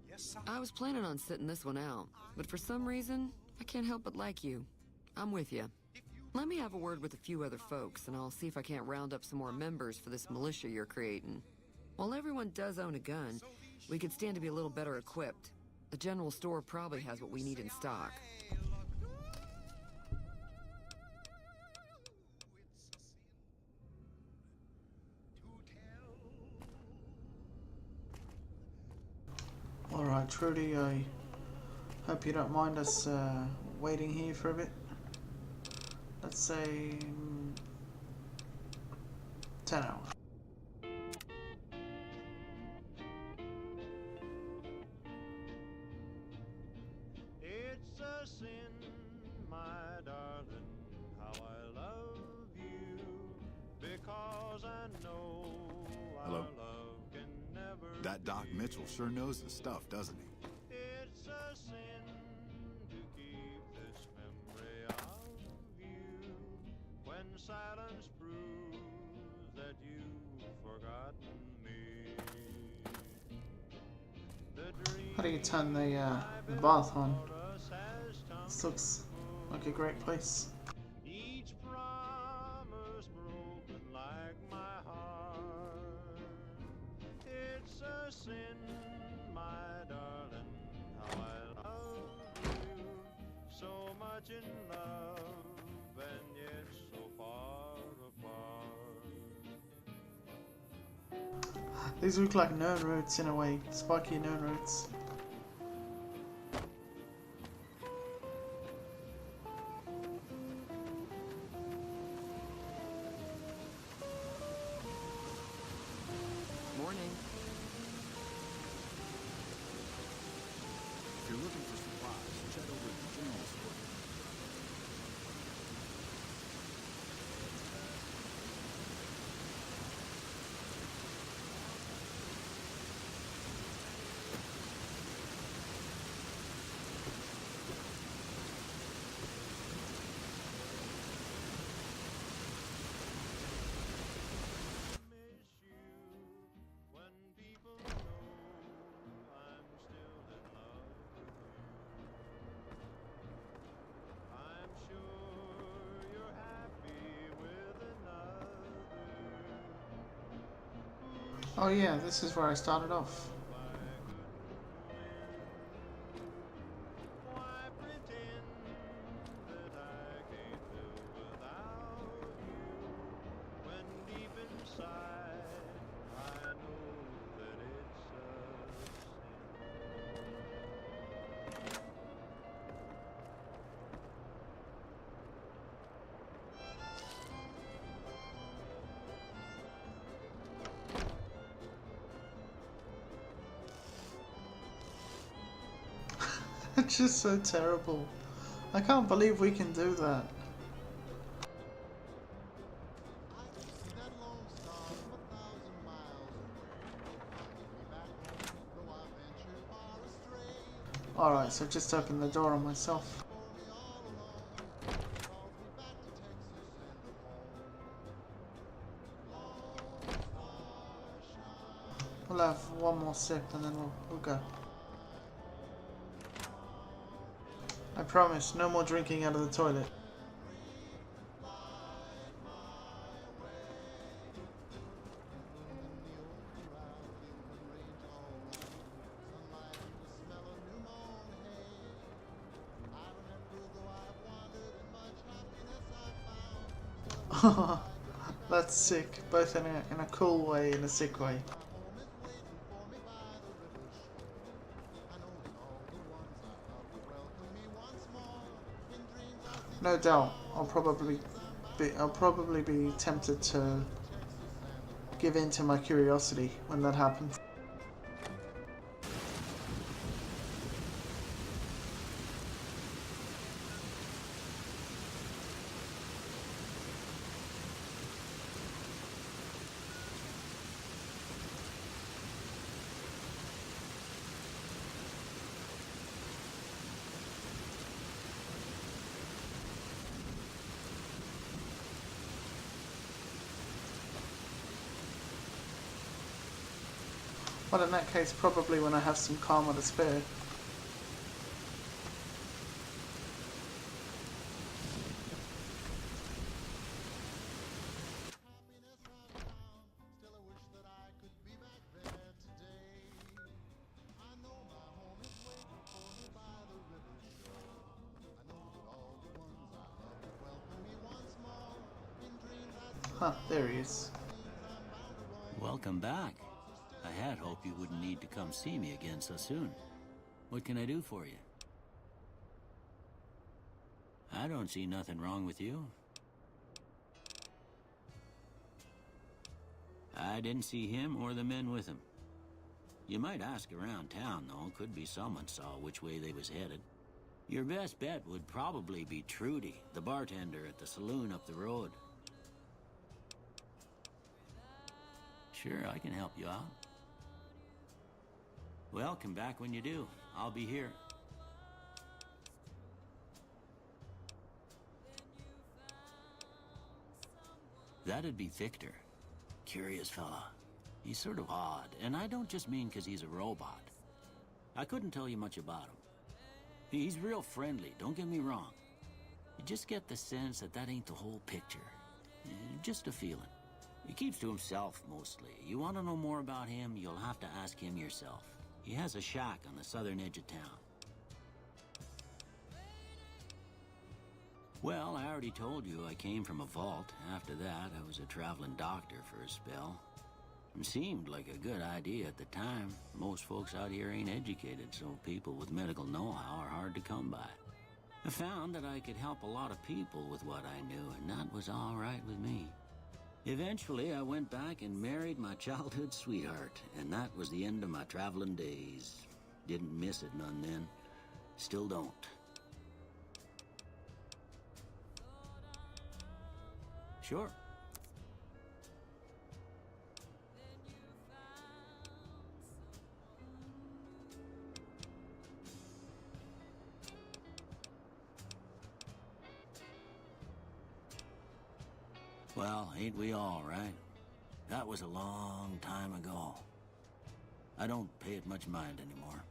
Yes, I I was planning on sitting this one out, but for some reason, I can't help but like you. I'm with you. Let me have a word with a few other folks, and I'll see if I can't round up some more members for this militia you're creating. While everyone does own a gun, we could stand to be a little better equipped. The general store probably has what we need in stock. Alright, Trudy, I hope you don't mind us waiting here for a bit. Let's say 10 hours. It's a sin, my darling, how I love you, because I know Hello? our love can never That Doc be. Mitchell sure knows his stuff, doesn't he? It's a sin to keep this memory of you when silence proves that you've forgotten me. The dream How do you turn the bath on? This looks like a great place. each promise broken like my heart. It's a sin, my darling, how I love you, so much in love and yet so far apart. These look like gnome roots in a way, spiky gnome roots. Morning. If you're looking for supplies, check over at the general store. Miss you when people know I'm still in love with you. I'm sure you're happy with another. Oh yeah, this is where I started off. Why pretend that I can't live without you when deep inside I know that it's a sin. It's just so terrible. I can't believe we can do that. Alright, so I've just opened the door on myself. We'll have one more sip and then we'll go. I promise, no more drinking out of the toilet. That's sick, both in a cool way and a sick way. No doubt, I'll probably be tempted to give in to my curiosity when that happens. Well, in that case, probably when I have some karma to spare. Huh, there he is. Welcome back. I had hoped you wouldn't need to come see me again so soon. What can I do for you? I don't see nothing wrong with you. I didn't see him or the men with him. You might ask around town, though. Could be someone saw which way they was headed. Your best bet would probably be Trudy, the bartender at the saloon up the road. Sure, I can help you out. Well, come back when you do. I'll be here. That'd be Victor. Curious fella. He's sort of odd, and I don't just mean 'cause he's a robot. I couldn't tell you much about him. He's real friendly, don't get me wrong. You just get the sense that that ain't the whole picture. Just a feeling. He keeps to himself, mostly. You want to know more about him, you'll have to ask him yourself. He has a shack on the southern edge of town. Well, I already told you I came from a vault. After that, I was a traveling doctor for a spell. It seemed like a good idea at the time. Most folks out here ain't educated, so people with medical know-how are hard to come by. I found that I could help a lot of people with what I knew, and that was all right with me. Eventually, I went back and married my childhood sweetheart, and that was the end of my traveling days. Didn't miss it none then. Still don't. Sure. Well, ain't we all, right? That was a long time ago. I don't pay it much mind anymore.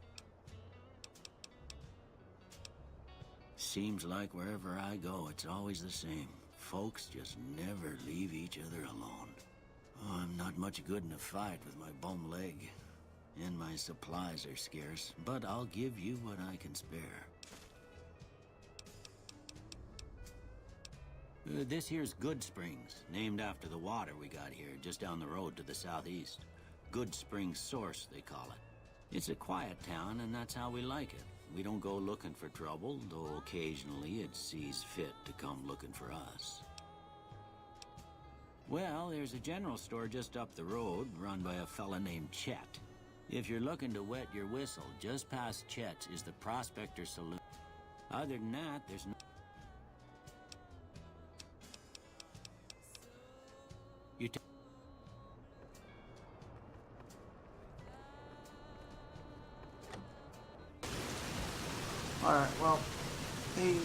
Seems like wherever I go, it's always the same. Folks just never leave each other alone. Oh, I'm not much good in a fight with my bum leg. And my supplies are scarce, but I'll give you what I can spare. This here's Good Springs, named after the water we got here, just down the road to the southeast. Good Springs Source, they call it. It's a quiet town, and that's how we like it. We don't go looking for trouble, though occasionally it sees fit to come looking for us. Well, there's a general store just up the road, run by a fella named Chet. If you're looking to wet your whistle, just past Chet's is the Prospector Saloon. Other than that, there's no... Alright, well, he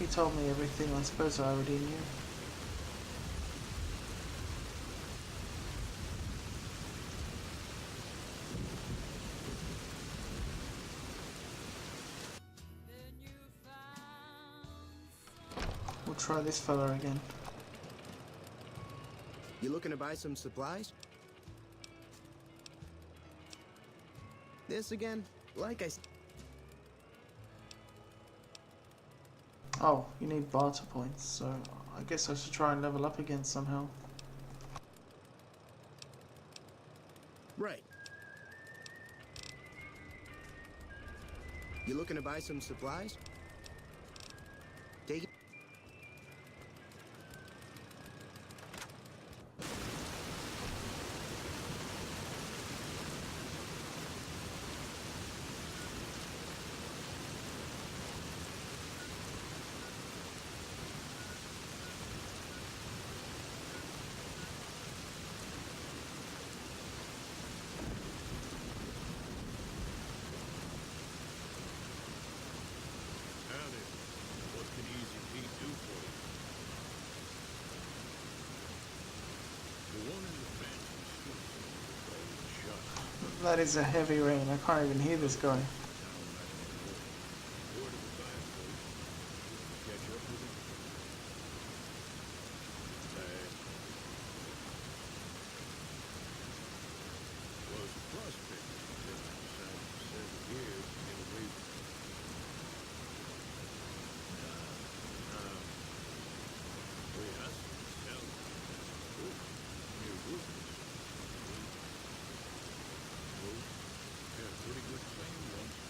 told me everything I suppose I already knew. We'll try this fella again. You looking to buy some supplies? This again? Like I said. Oh, you need barter points, so I guess I should try and level up again somehow. Right. You looking to buy some supplies? Take it. That is a heavy rain, I can't even hear this guy. Pretty good thing once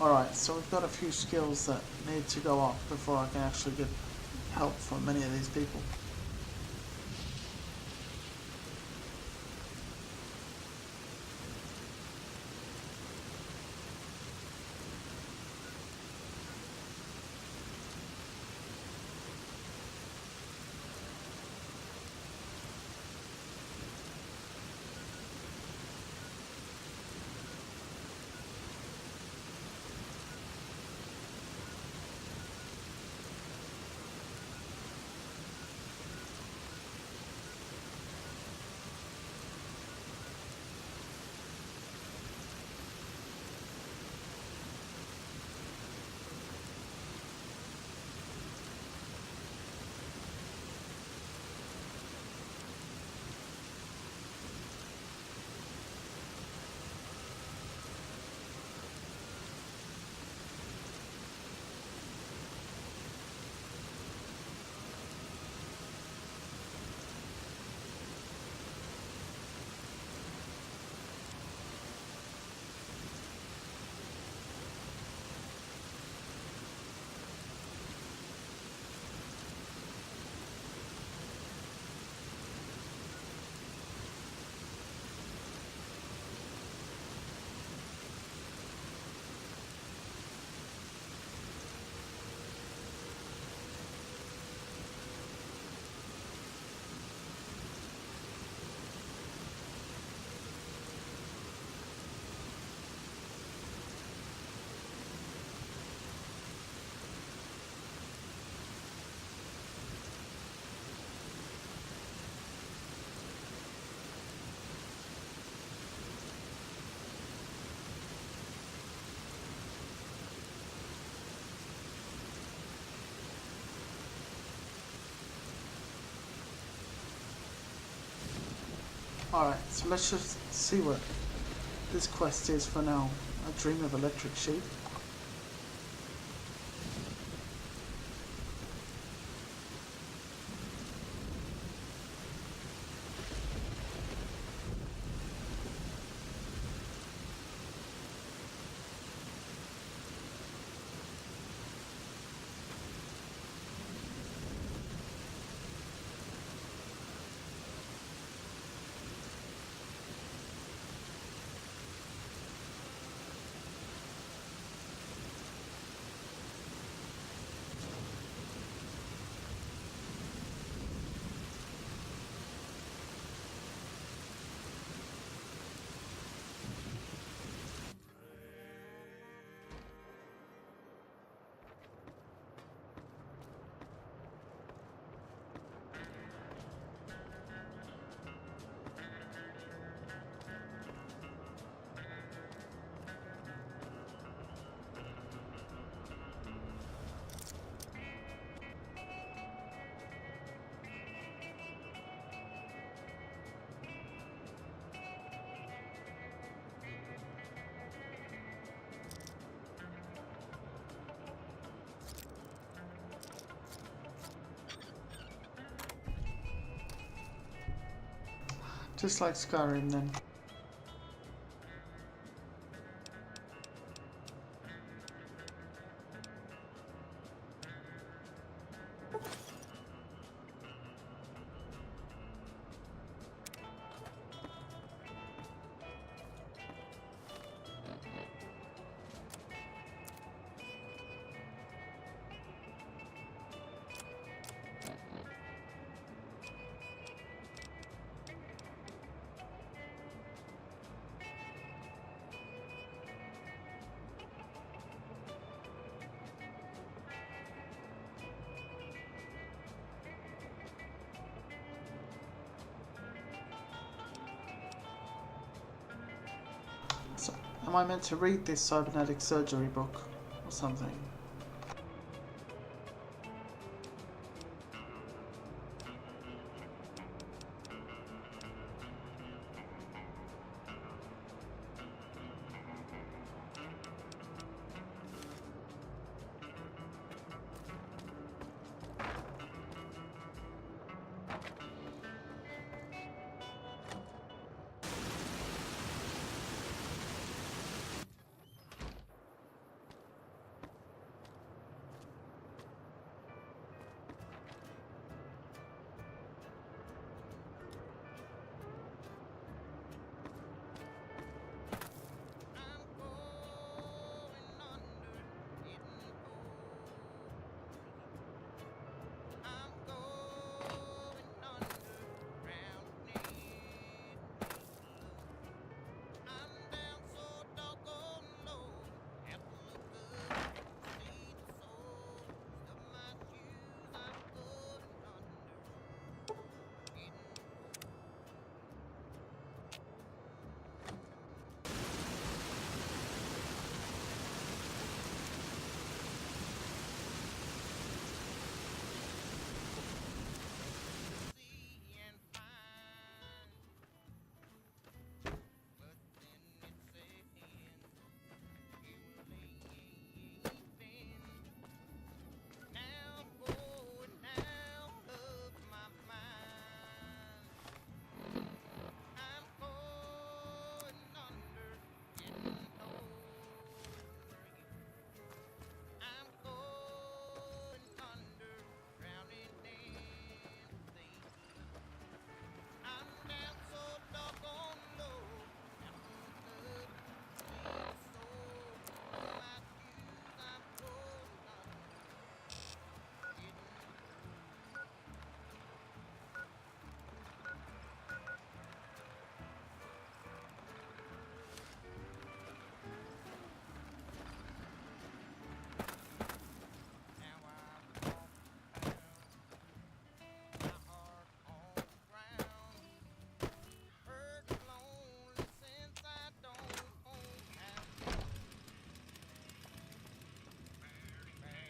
Alright, so we've got a few skills that need to go up before I can actually get help from many of these people. Alright, so let's just see what this quest is for now. A dream of electric sheep. Just like Skyrim then. So, am I meant to read this cybernetic surgery book or something?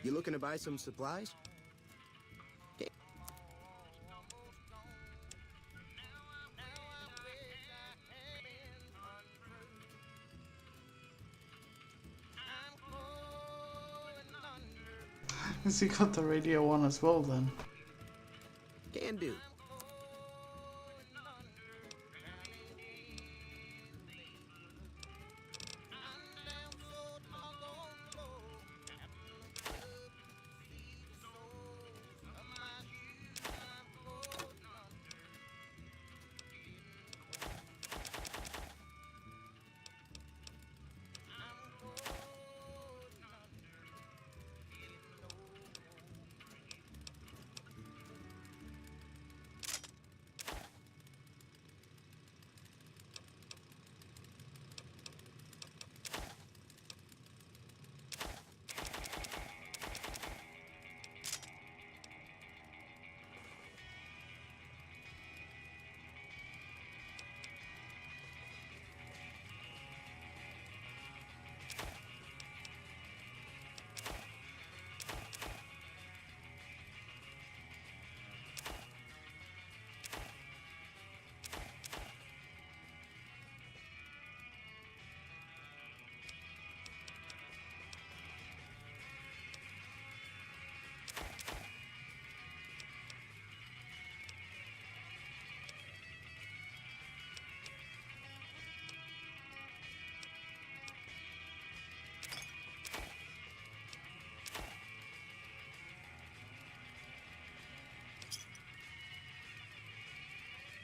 You looking to buy some supplies? Has he got the radio on as well then? Can do.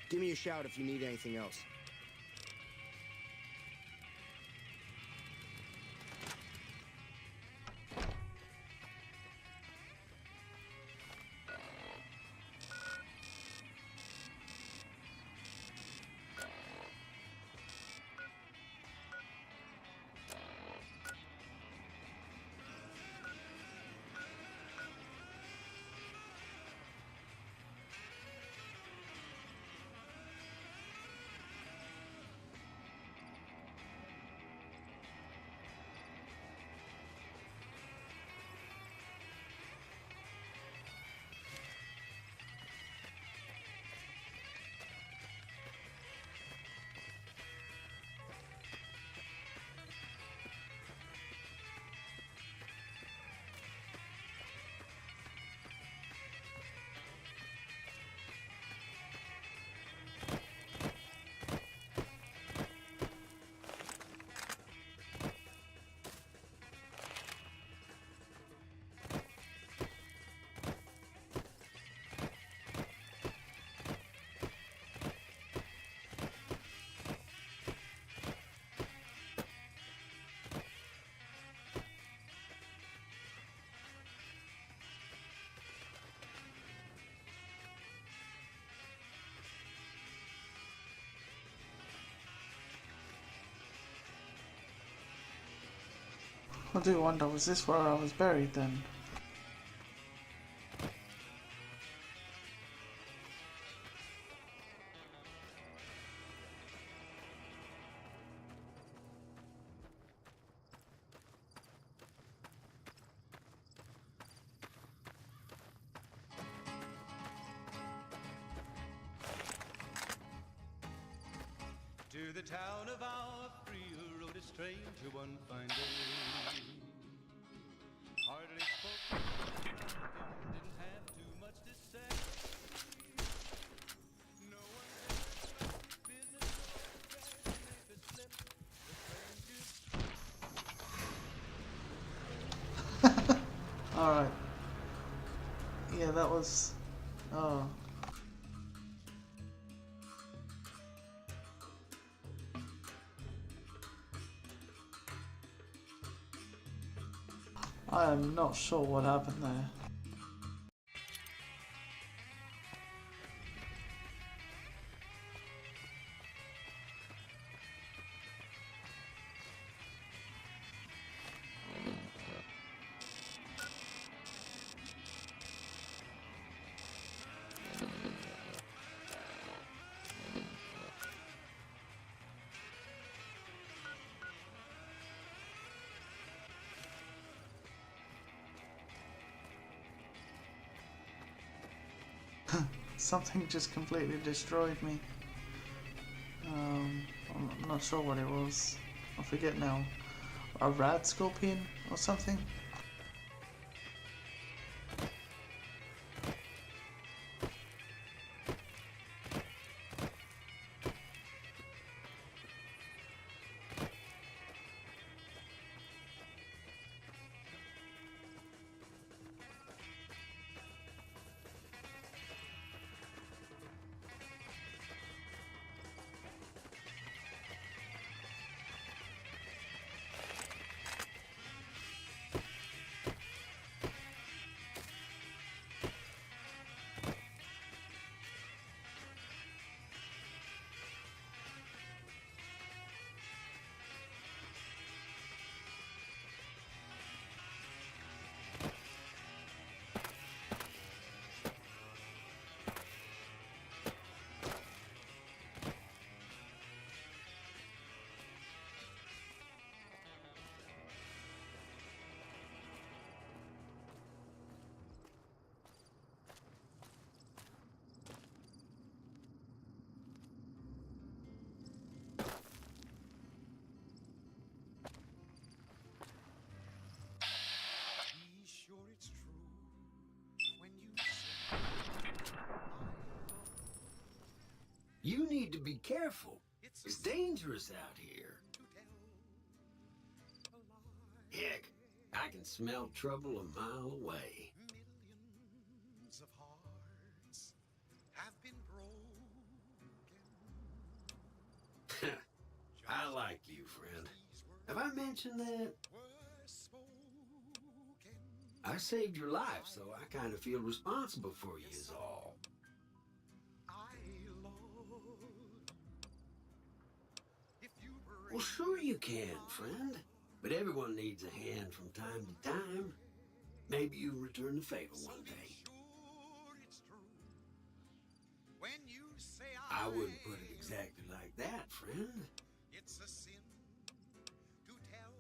Give me a shout if you need anything else. I do wonder, was this where I was buried then? To the town of our free rode a stranger one fine day. Hardly spoke, didn't have too much to say. No one said business make a slip. The stranger. Alright. Yeah, that was... Oh. I am not sure what happened there. something just completely destroyed me. I'm not sure what it was. I forget now. A rad scorpion or something? You need to be careful. It's dangerous out here. Heck, I can smell trouble a mile away. Millions of hearts have been broken. I like you, friend. Have I mentioned that? I saved your life, so I kind of feel responsible for you is all. Well, sure you can, friend. But everyone needs a hand from time to time. Maybe you'll return the favor one day. I wouldn't put it exactly like that, friend. It's a sin to tell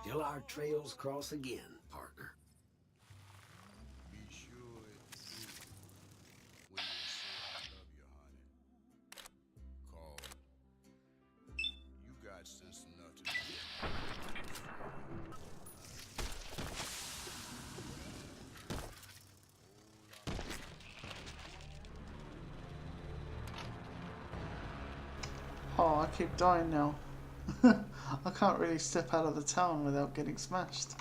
Till our trails cross again, partner. Be sure it's true when you say I love you, honey. Call. You got sense enough to do. Oh, I keep dying now. I can't really step out of the town without getting smashed.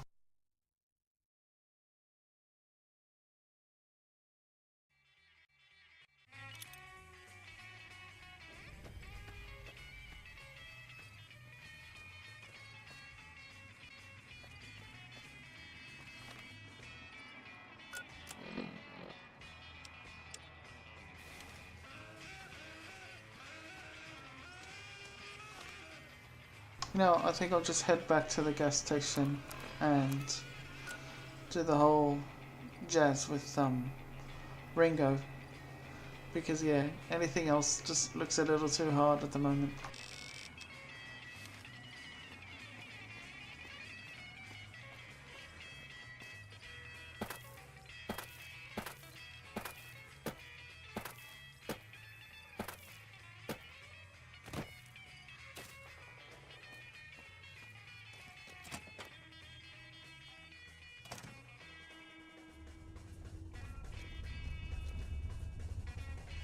You know, I think I'll just head back to the gas station and do the whole jazz with Ringo, because yeah, anything else just looks a little too hard at the moment.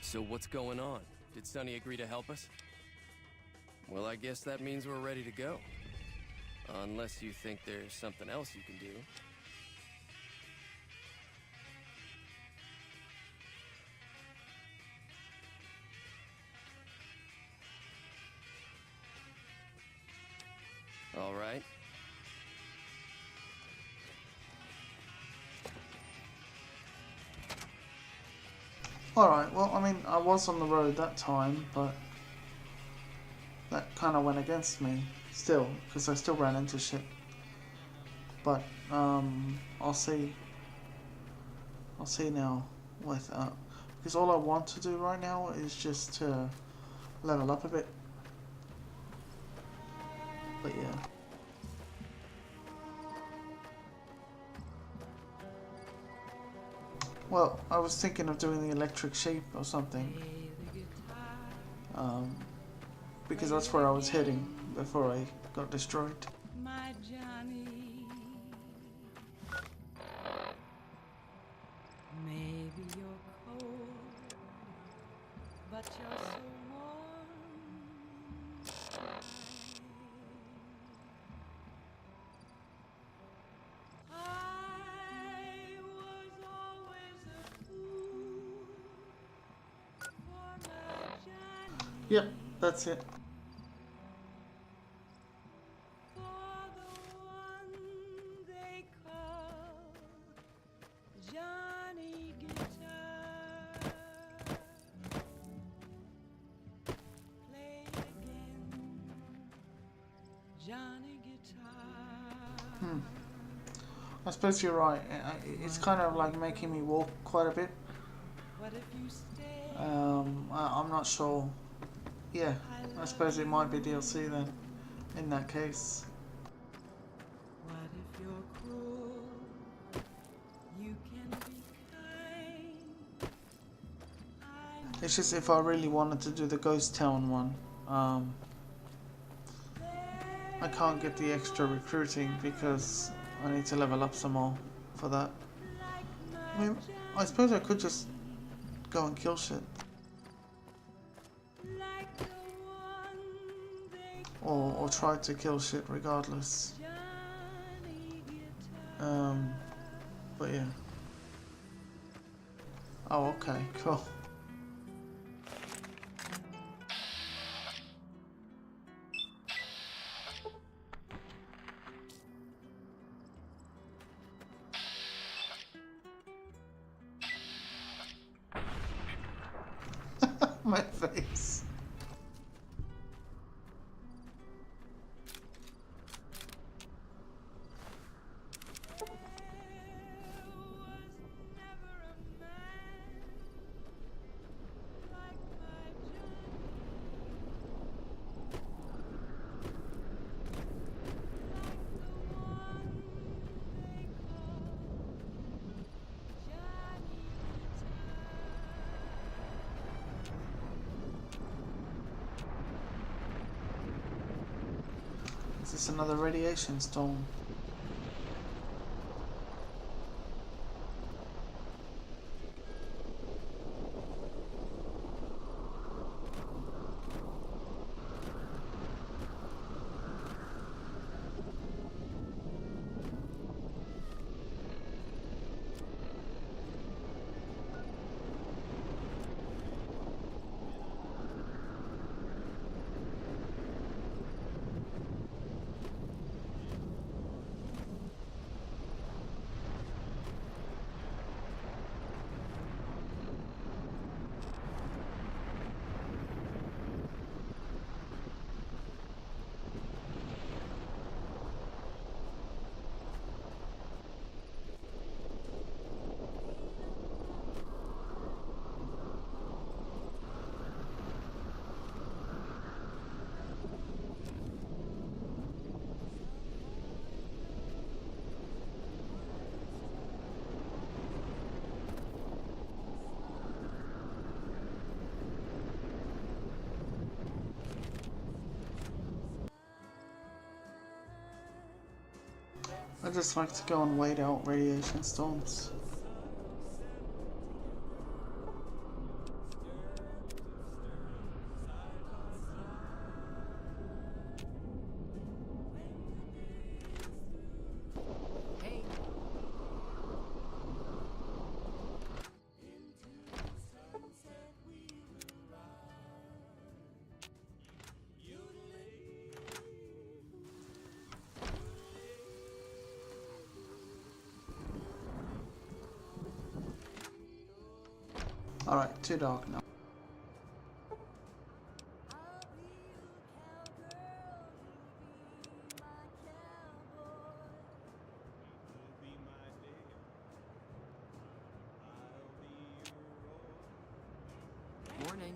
So what's going on? Did Sonny agree to help us? Well, I guess that means we're ready to go. Unless you think there's something else you can do. All right. Alright, well, I mean, I was on the road that time, but that kind of went against me still, because I still ran into shit. But, I'll see now with, because all I want to do right now is just to level up a bit. But yeah. Well, I was thinking of doing the electric sheep or something. Because that's where I was heading before I got destroyed. My Johnny, maybe you're cold, but you're so warm. I was always a fool for my Johnny. Yep, that's it. Johnny Guitar, play again, Johnny Guitar. I suppose you're right. It's kind of like making me walk quite a bit. What if you stay? I'm not sure. Yeah, I suppose it might be DLC then, in that case. What if you're cruel? You can be kind. It's just if I really wanted to do the Ghost Town one, I can't get the extra recruiting because I need to level up some more for that. I mean, I suppose I could just go and kill shit. Or try to kill shit regardless. But yeah. Oh, okay, cool. My face. Is this another radiation storm? I just like to go and wait out radiation storms. Alright, too dark now. Morning.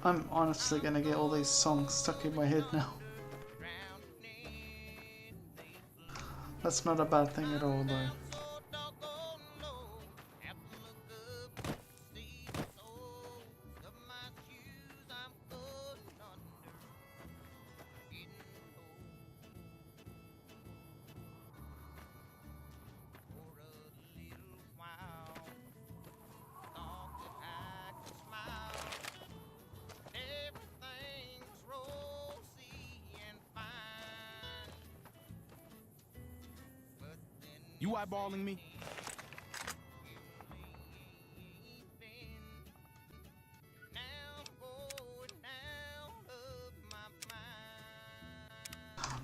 I'm honestly gonna get all these songs stuck in my head now. That's not a bad thing at all, though. You eyeballing me?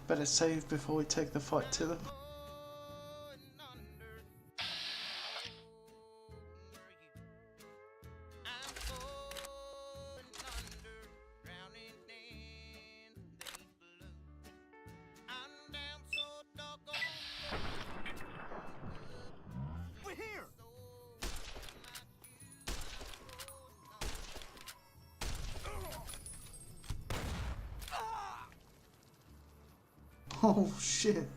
Better save before we take the fight to them. Oh shit.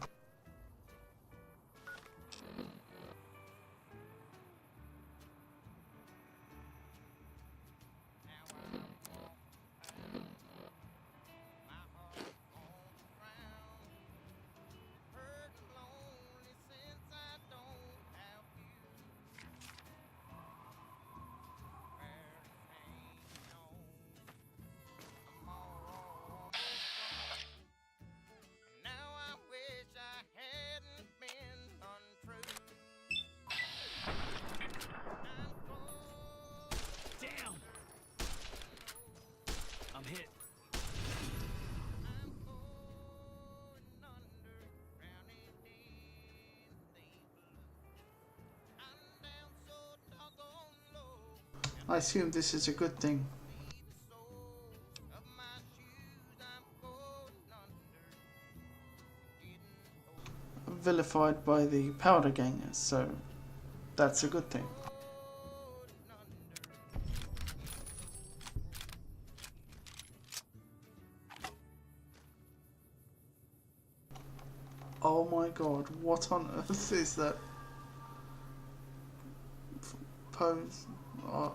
I'm hit. I assume this is a good thing. Vilified by the powder gangers, so that's a good thing. Oh my god, what on earth is that pose? Oh.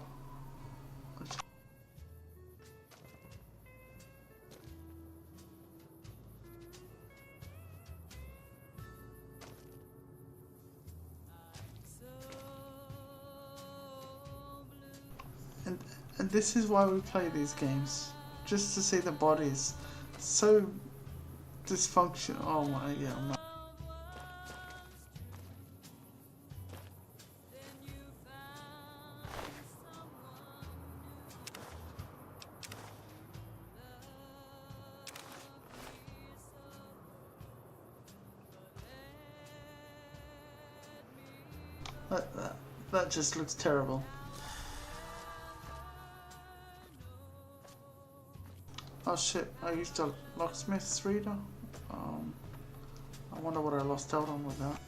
And this is why we play these games, just to see the bodies so dysfunctional. Oh my, yeah. My. That just looks terrible. Oh shit, I used a locksmith's reader. I wonder what I lost out on with that.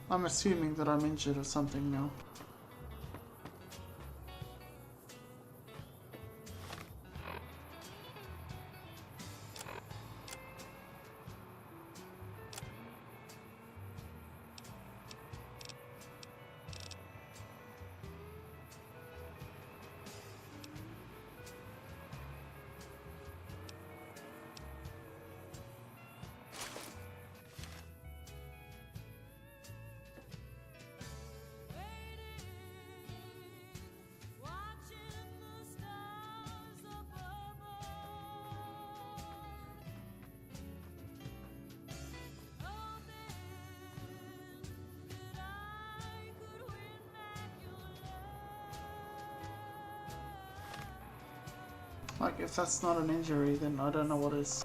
I'm assuming that I'm injured or something now. Like, if that's not an injury, then I don't know what is.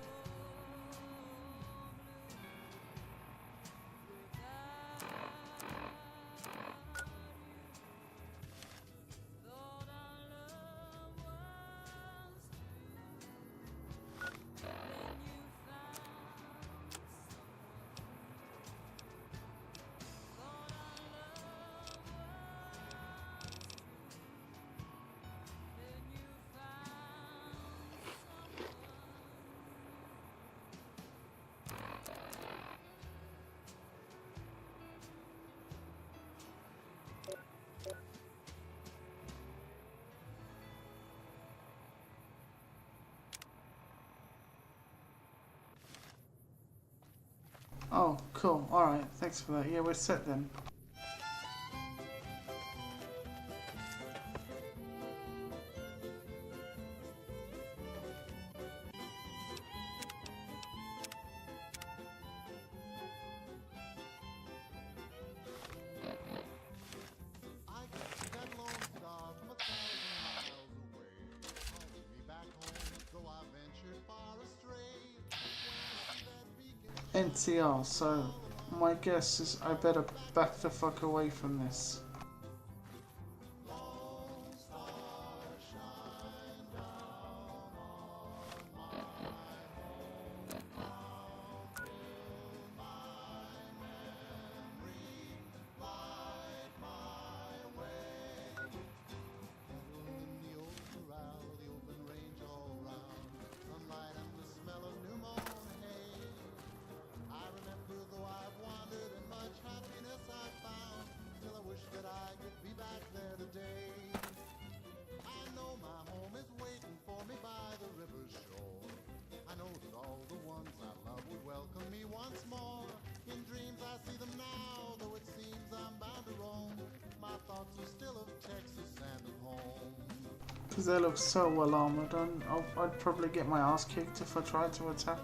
Oh, cool. Alright, thanks for that. Yeah, we're set then. NCR, so my guess is I better back the fuck away from this. Because they look so well armoured, and I'd probably get my ass kicked if I tried to attack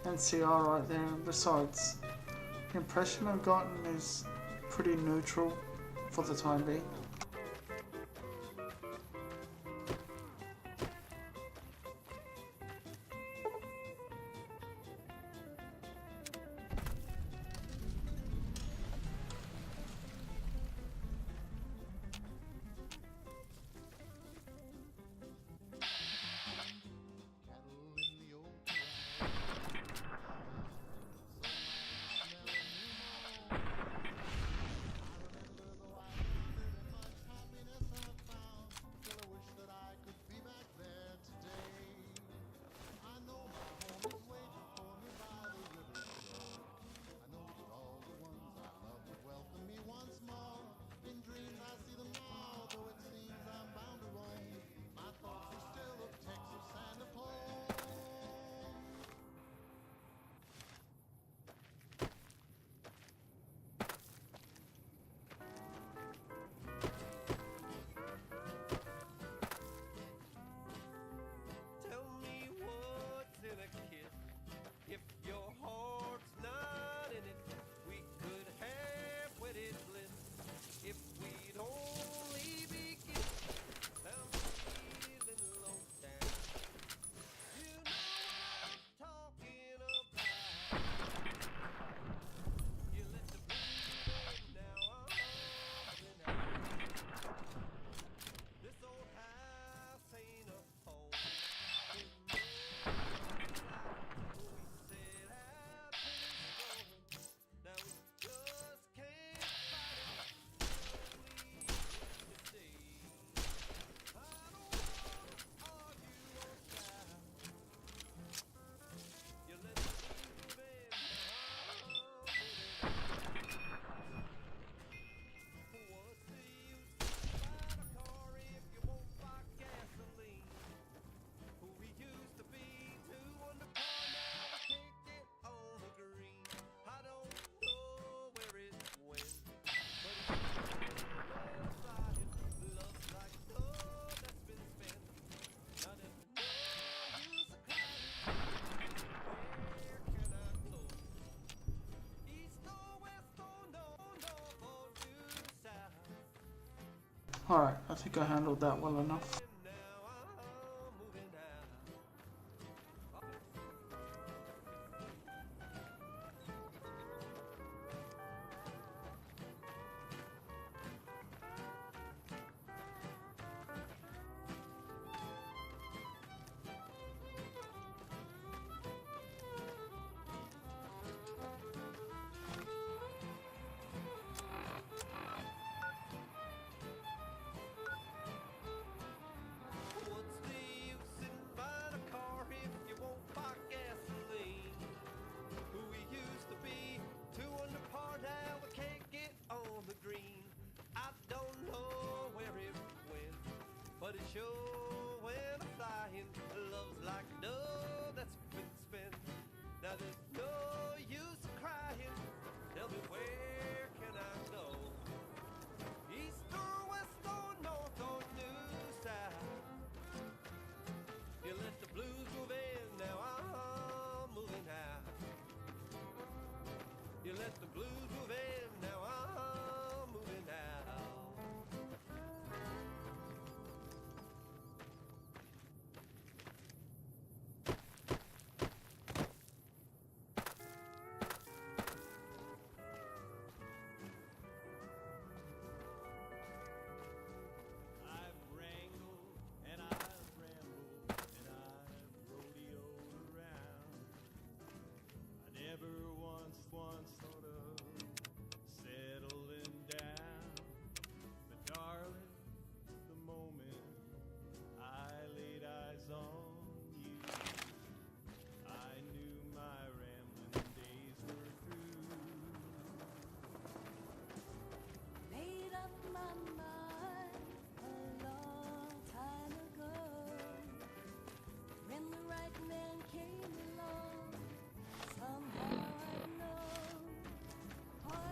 NCR right there. And besides, the impression I've gotten is pretty neutral for the time being. Alright, I think I handled that well enough.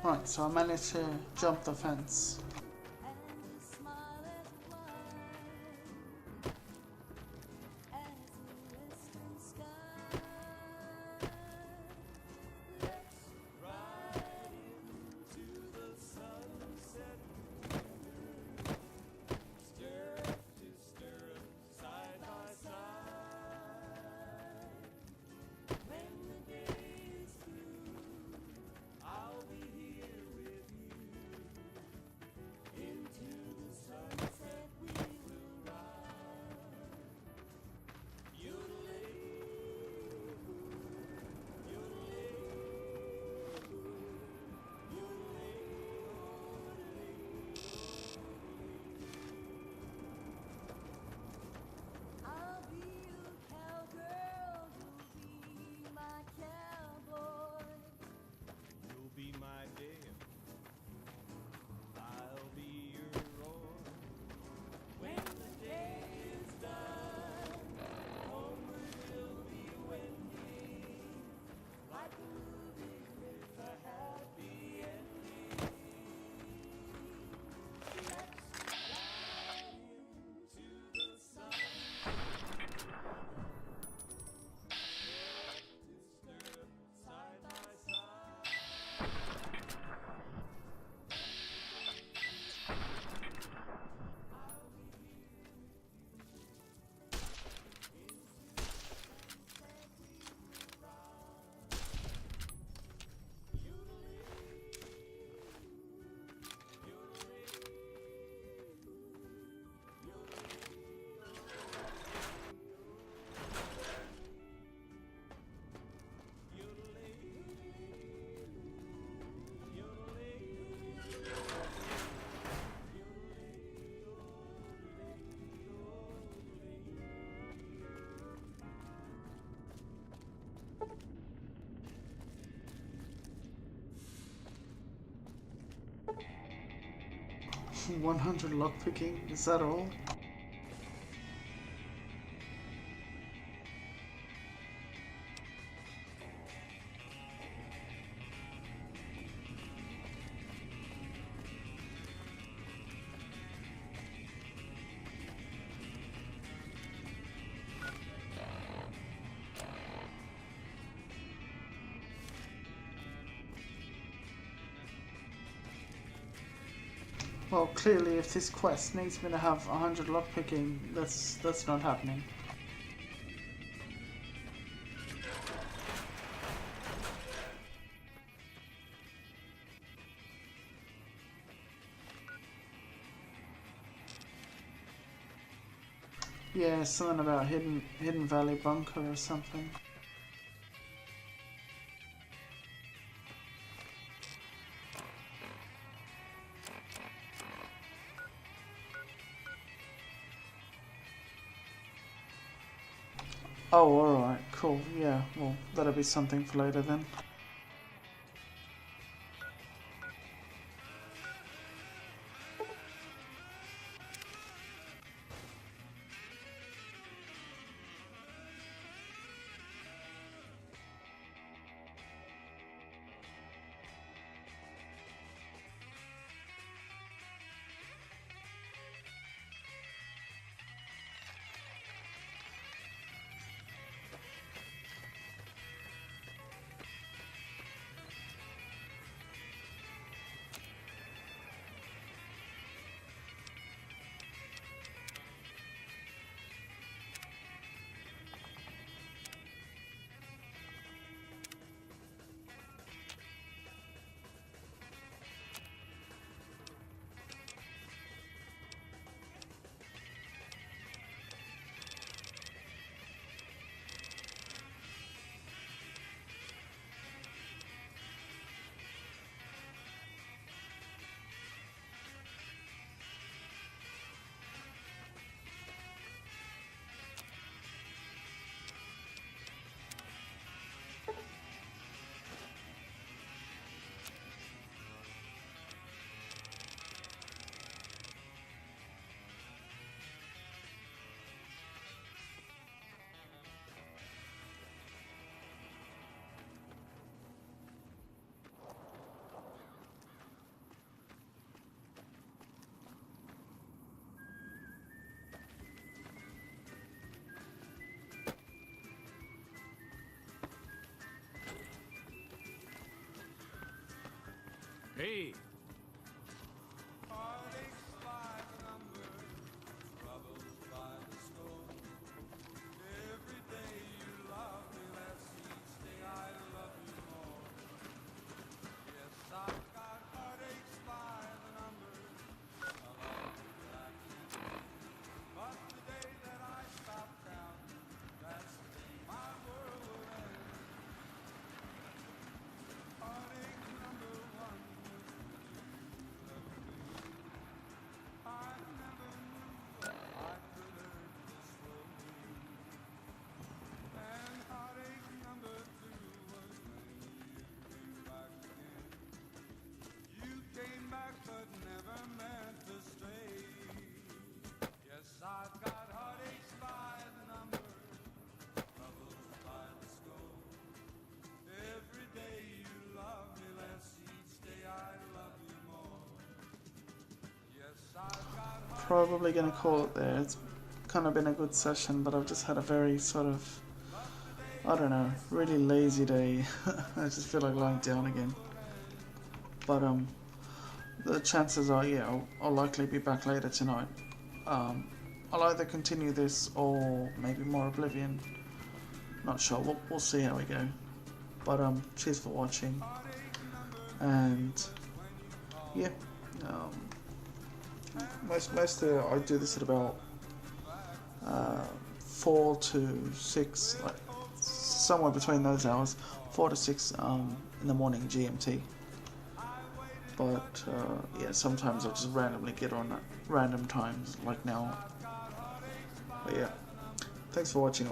Right, so I managed to jump the fence. You'll be my Dale. I'll be your Roy. When the day is done, homeward will be wending, like a movie with a happy ending. Let's ride into the sun. Side by side. Hmm. 100 lockpicking, is that all? Well, clearly if this quest needs me to have 100 lockpicking, that's not happening. Yeah, something about Hidden Valley Bunker or something. Oh, alright, cool, yeah, well, that'll be something for later then. Hey! Probably gonna call it there. It's kind of been a good session, but I've just had a very sort of, I don't know, really lazy day. I just feel like lying down again. But the chances are, yeah, I'll likely be back later tonight. I'll either continue this or maybe more Oblivion. Not sure. We'll see how we go. But cheers for watching. And yeah. Most I do this at about 4 to 6, like somewhere between those hours, 4 to 6 in the morning GMT. But yeah, sometimes I just randomly get on at random times, like now. But yeah, thanks for watching.